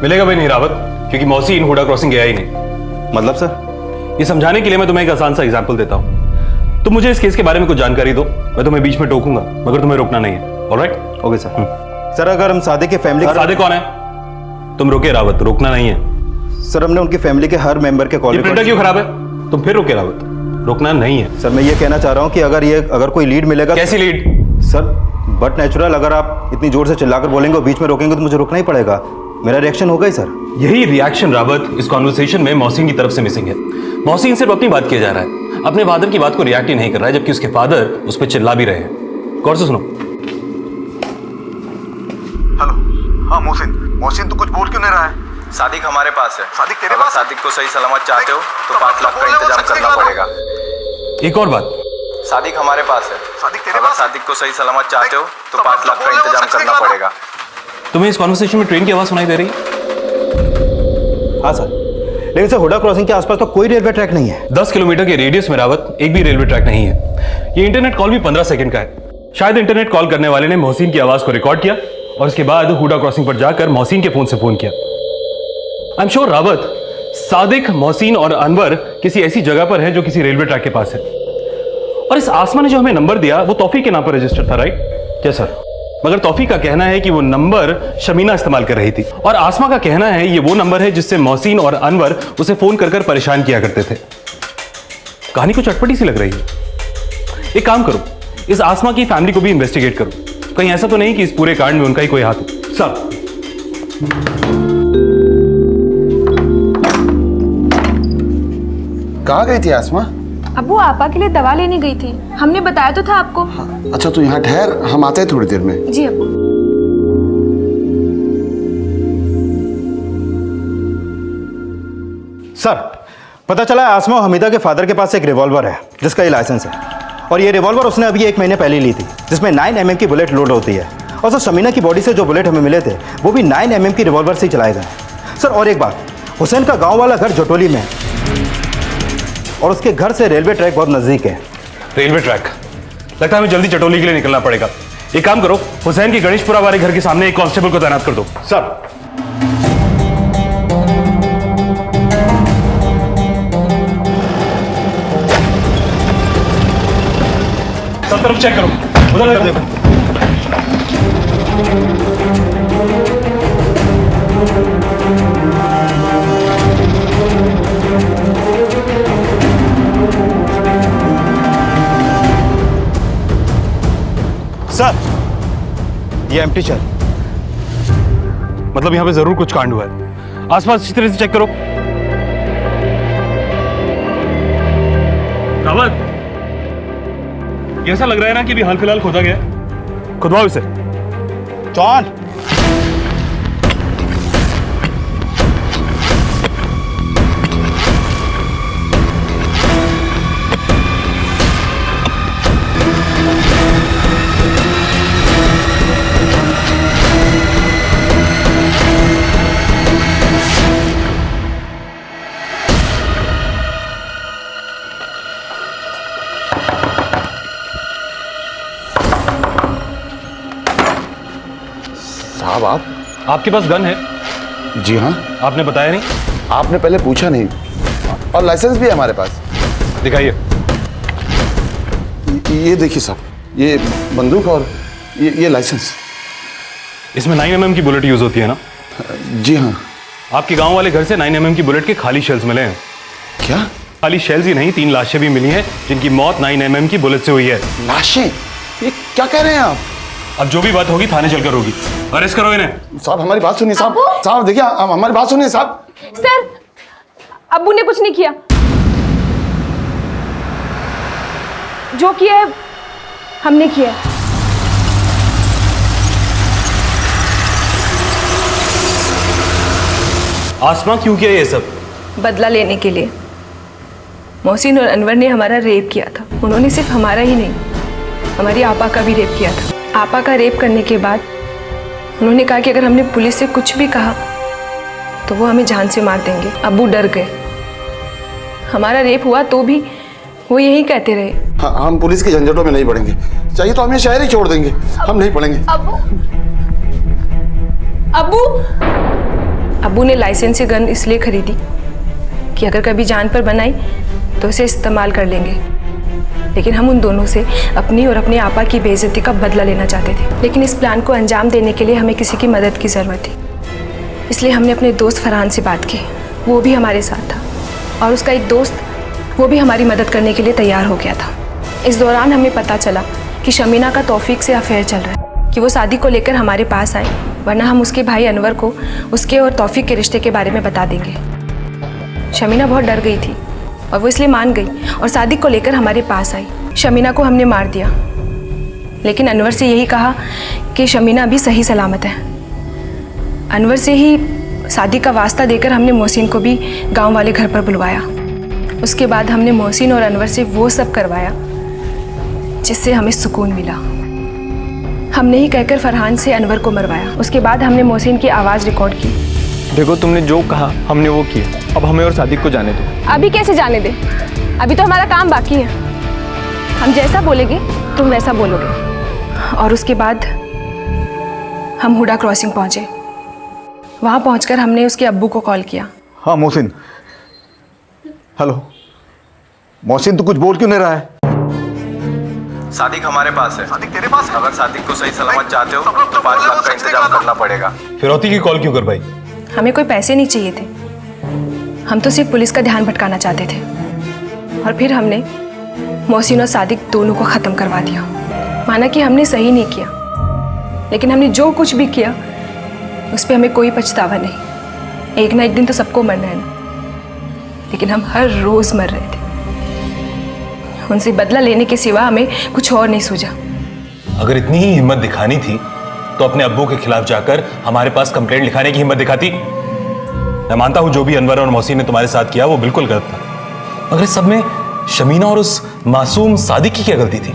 Speaker 15: मिलेगा भी नहीं रावत, क्योंकि मोहसिन हुडा क्रॉसिंग गया ही नहीं।
Speaker 6: मतलब सर?
Speaker 15: ये समझाने के लिए मैं तुम्हें एक आसान सा एग्जांपल देता हूँ। तुम मुझे इस केस के बारे में कुछ जानकारी दो, मैं तुम्हें बीच में टोकूंगा, मगर तुम्हें रोकना नहीं है। ऑलराइट?
Speaker 6: Okay sir. सर, अगर हम सादिक के फैमिली
Speaker 15: सादिक कौन है? तुम रोके रावत, रोकना नहीं है।
Speaker 6: सर, हमने उनकी फैमिली के हर मेंबर के कॉल।
Speaker 15: प्रिंटर क्यों खराब है? तुम फिर रोके रावत, रोकना नहीं है।
Speaker 6: सर, मैं ये कहना चाह रहा हूँ कि अगर कोई लीड मिलेगा।
Speaker 15: कैसी लीड?
Speaker 6: सर, बट नेचुरल, अगर आप इतनी जोर से चिल्लाकर बोलेंगे और बीच में रोकेंगे तो मुझे रुकना ही पड़ेगा। मेरा रिएक्शन होगा ही सर।
Speaker 15: यही रिएक्शन रावत इस कॉन्वर्सेशन में मोहसिन की तरफ से मिसिंग है। मोहसिन सिर्फ अपनी बात किया जा रहा है, अपने फादर की बात को रिएक्ट ही नहीं कर रहा है, जबकि उसके फादर उस पर चिल्ला भी रहे हैं। गौर से सुनो।
Speaker 23: हेलो, हाँ मोहसिन तू कुछ बोल क्यों नहीं रहा है? सादिक हमारे पास है। सादिक तेरे पास? सादिक को सही सलामत चाहते हो तो 5 लाख का इंतजाम करना पड़ेगा।
Speaker 15: एक और बात,
Speaker 23: सादिक हमारे पास है। सादिक तेरे पास? सादिक को सही सलामत चाहते हो तो 5 लाख का इंतजाम करना पड़ेगा।
Speaker 15: तुम्हें इस कॉन्वर्सेशन में ट्रेन की आवाज सुनाई दे रही है?
Speaker 6: हाँ सर, लेकिन सर हुडा क्रॉसिंग के आसपास तो कोई रेलवे ट्रैक नहीं है।
Speaker 15: 10 किलोमीटर के रेडियस में रावत एक भी रेलवे ट्रैक नहीं है। ये इंटरनेट कॉल भी 15 सेकंड का है। शायद इंटरनेट कॉल करने वाले ने मोहसिन की आवाज को रिकॉर्ड किया और उसके बाद हुडा क्रॉसिंग पर जाकर मोहसिन के फोन से फोन किया। I am sure Rawat, Sadiq, Mohsin और अनवर किसी ऐसी जगह पर है जो किसी रेलवे ट्रैक के पास है। और इस आसमा ने जो हमें नंबर दिया वो तौफीक के नाम पर रजिस्टर्ड था, राइट? Yes sir. मगर तौफीक का कहना है कि वो नंबर शमीना इस्तेमाल कर रही थी और आसमा का कहना है ये वो नंबर है जिससे मोहसिन और अनवर उसे फोन कर परेशान किया करते थे। कहानी कुछ अटपटी सी लग रही है। एक काम करो, इस आसमा की फैमिली को भी इन्वेस्टिगेट करो, कहीं ऐसा तो नहीं कि इस पूरे कांड में उनका ही कोई हाथ हो। सर,
Speaker 2: कहाँ गई थी आसमा?
Speaker 3: अब्बू आपा के लिए दवा लेने गई थी, हमने बताया तो था आपको।
Speaker 2: अच्छा तू यहाँ ठहर, हम आते हैं थोड़ी देर में।
Speaker 3: जी अब्बू।
Speaker 6: सर, पता चला है आसमा और हमीदा के फादर के पास एक रिवॉल्वर है जिसका ये लाइसेंस है, और ये रिवॉल्वर उसने अभी 1 महीने पहले ली थी, जिसमें 9 mm की बुलेट लोड होती है। और सर, शमीना की बॉडी से जो बुलेट हमें मिले थे वो भी 9 mm की रिवॉल्वर से ही चलाए गए। सर, और एक बात, हुसैन का गांव वाला घर जटोली में है और उसके घर से रेलवे ट्रैक बहुत नजदीक है।
Speaker 15: Railway track? लगता है हमें जल्दी चटोली के लिए निकलना पड़ेगा। एक काम करो, हुसैन की गणेशपुरा वाले घर के सामने एक कांस्टेबल को तैनात कर दो।
Speaker 6: सर,
Speaker 15: सब तरफ चेक करो, उधर देखो।
Speaker 6: सर, ये एम्प्टी चल।
Speaker 15: मतलब यहां पे जरूर कुछ कांड हुआ है। आसपास अच्छी तरह से चेक करो। रावत, ऐसा लग रहा है ना कि अभी हाल फिलहाल खोदा गया। खुदवाओ इसे।
Speaker 6: जॉन,
Speaker 2: साहब
Speaker 15: आपके पास गन है?
Speaker 2: जी हाँ।
Speaker 15: आपने बताया नहीं?
Speaker 2: आपने पहले पूछा नहीं, और लाइसेंस भी है हमारे पास।
Speaker 15: दिखाइए।
Speaker 2: ये देखिए साहब, ये बंदूक और ये लाइसेंस।
Speaker 15: इसमें 9 mm की बुलेट यूज होती है ना?
Speaker 2: जी हाँ।
Speaker 15: आपके गांव वाले घर से 9 mm की बुलेट के खाली शेल्स मिले हैं।
Speaker 2: क्या?
Speaker 15: खाली शेल्स ही नहीं, 3 लाशें भी मिली हैं जिनकी मौत 9 mm की बुलेट से हुई है।
Speaker 2: लाशें? ये क्या कह रहे हैं आप?
Speaker 15: अब जो भी बात होगी थाने चलकर होगी। अरेस्ट करो इन्हें।
Speaker 2: साहब हमारी बात सुनिए साहब। साहब देखिए, हमारी बात सुनिए साहब।
Speaker 3: सर, अब्बू ने कुछ नहीं किया, जो किया है हमने किया है।
Speaker 15: आसमा क्यों किया ये सब?
Speaker 3: बदला लेने के लिए। मोहसिन और अनवर ने हमारा रेप किया था। उन्होंने सिर्फ हमारा ही नहीं, हमारी आपा का भी रेप किया था। आपा का रेप करने के बाद उन्होंने कहा कि अगर हमने पुलिस से कुछ भी कहा तो वो हमें जान से मार देंगे। अब्बू डर गए। हमारा रेप हुआ तो भी वो यही कहते रहे।
Speaker 2: हाँ, हम पुलिस की झंझटों में नहीं पड़ेंगे, चाहिए तो हमें शहर ही छोड़ देंगे, हम नहीं पढ़ेंगे।
Speaker 3: अब्बू ने लाइसेंसी गन इसलिए खरीदी कि अगर कभी जान पर बनाई तो उसे इस्तेमाल कर लेंगे। लेकिन हम उन दोनों से अपनी और अपने आपा की बेइज्जती का बदला लेना चाहते थे। लेकिन इस प्लान को अंजाम देने के लिए हमें किसी की मदद की ज़रूरत थी। इसलिए हमने अपने दोस्त फरहान से बात की, वो भी हमारे साथ था और उसका एक दोस्त वो भी हमारी मदद करने के लिए तैयार हो गया था। इस दौरान हमें पता चला कि शमीना का तौफीक से अफेयर चल रहा है, कि वो शादी को लेकर हमारे पास आए, वरना हम उसके भाई अनवर को उसके और तौफीक के रिश्ते के बारे में बता देंगे। शमीना बहुत डर गई थी और वो इसलिए मान गई और सादिक को लेकर हमारे पास आई। शमीना को हमने मार दिया, लेकिन अनवर से यही कहा कि शमीना अभी सही सलामत है। अनवर से ही सादिक का वास्ता देकर हमने मोहसिन को भी गांव वाले घर पर बुलवाया। उसके बाद हमने मोहसिन और अनवर से वो सब करवाया जिससे हमें सुकून मिला। हमने ही कहकर फरहान से अनवर को मरवाया। उसके बाद हमने मोहसिन की आवाज़ रिकॉर्ड की।
Speaker 18: देखो, तुमने जो कहा हमने वो किया, अब हमें और सादिक को जाने दो।
Speaker 3: अभी कैसे जाने दे? अभी तो हमारा काम बाकी है। हम जैसा बोलेंगे तुम वैसा बोलोगे। और उसके बाद हम हुडा क्रॉसिंग पहुंचे। वहां पहुंचकर हमने उसके अब्बू को कॉल किया।
Speaker 2: हाँ मोहसिन, हेलो मोहसिन, तू कुछ बोल क्यों नहीं रहा है?
Speaker 23: सादिक हमारे पास है। सादिक तेरे पास है? अगर सादिक को सही सलामत चाहते हो तो 5 लाख का इंतजाम करना पड़ेगा।
Speaker 15: फिरौती की कॉल क्यों कर पाई?
Speaker 3: हमें कोई पैसे नहीं चाहिए थे, हम तो सिर्फ पुलिस का ध्यान भटकाना चाहते थे। और फिर हमने मोहसिन और सादिक दोनों को ख़त्म करवा दिया। माना कि हमने सही नहीं किया, लेकिन हमने जो कुछ भी किया उस पर हमें कोई पछतावा नहीं। एक ना एक दिन तो सबको मरना है ना, लेकिन हम हर रोज़ मर रहे थे। उनसे बदला लेने के सिवा हमें कुछ और नहीं सूझा।
Speaker 15: अगर इतनी ही हिम्मत दिखानी थी तो अपने अब्बू के खिलाफ जाकर हमारे पास कंप्लेंट लिखाने की हिम्मत दिखाती। मैं मानता हूं जो भी अनवर और मोहसिन ने तुम्हारे साथ किया वो बिल्कुल गलत था, मगर इस सब में शमीना और उस मासूम सादिक की क्या गलती थी?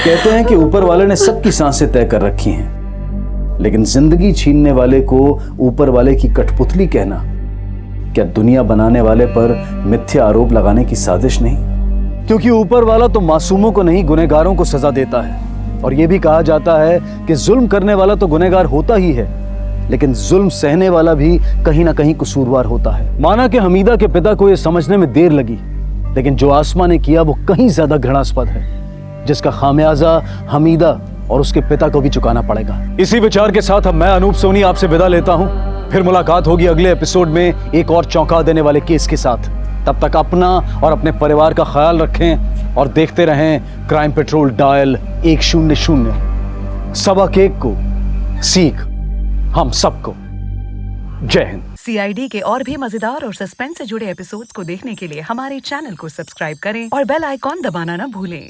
Speaker 6: कहते हैं कि ऊपर वाले ने सबकी सांसें तय कर रखी हैं, लेकिन जिंदगी छीनने वाले को ऊपर वाले की कठपुतली कहना क्या दुनिया बनाने वाले पर मिथ्या आरोप लगाने की साजिश नहीं? क्योंकि ऊपर वाला तो मासूमों को नहीं गुनहगारों को सजा देता है। और यह भी कहा जाता है कि जुल्म करने वाला तो गुनहगार होता ही है, लेकिन जुल्म सहने वाला भी कहीं ना कहीं कसूरवार होता है। माना कि हमीदा के पिता को यह समझने में देर लगी, लेकिन जो आसमां ने किया वो कहीं ज्यादा घृणास्पद है, जिसका खामियाजा हमीदा और उसके पिता को भी चुकाना पड़ेगा। इसी विचार के साथ अब मैं अनूप सोनी आपसे विदा लेता हूं। फिर मुलाकात होगी अगले एपिसोड में एक और चौंका देने वाले केस के साथ। तब तक अपना और अपने परिवार का ख्याल रखें और देखते रहें क्राइम पेट्रोल डायल 100। सबक एक को सीख हम सबको। जय हिंद।
Speaker 5: CID के और भी मजेदार और सस्पेंस से जुड़े एपिसोड्स को देखने के लिए हमारे चैनल को सब्सक्राइब करें और बेल आइकॉन दबाना ना भूलें।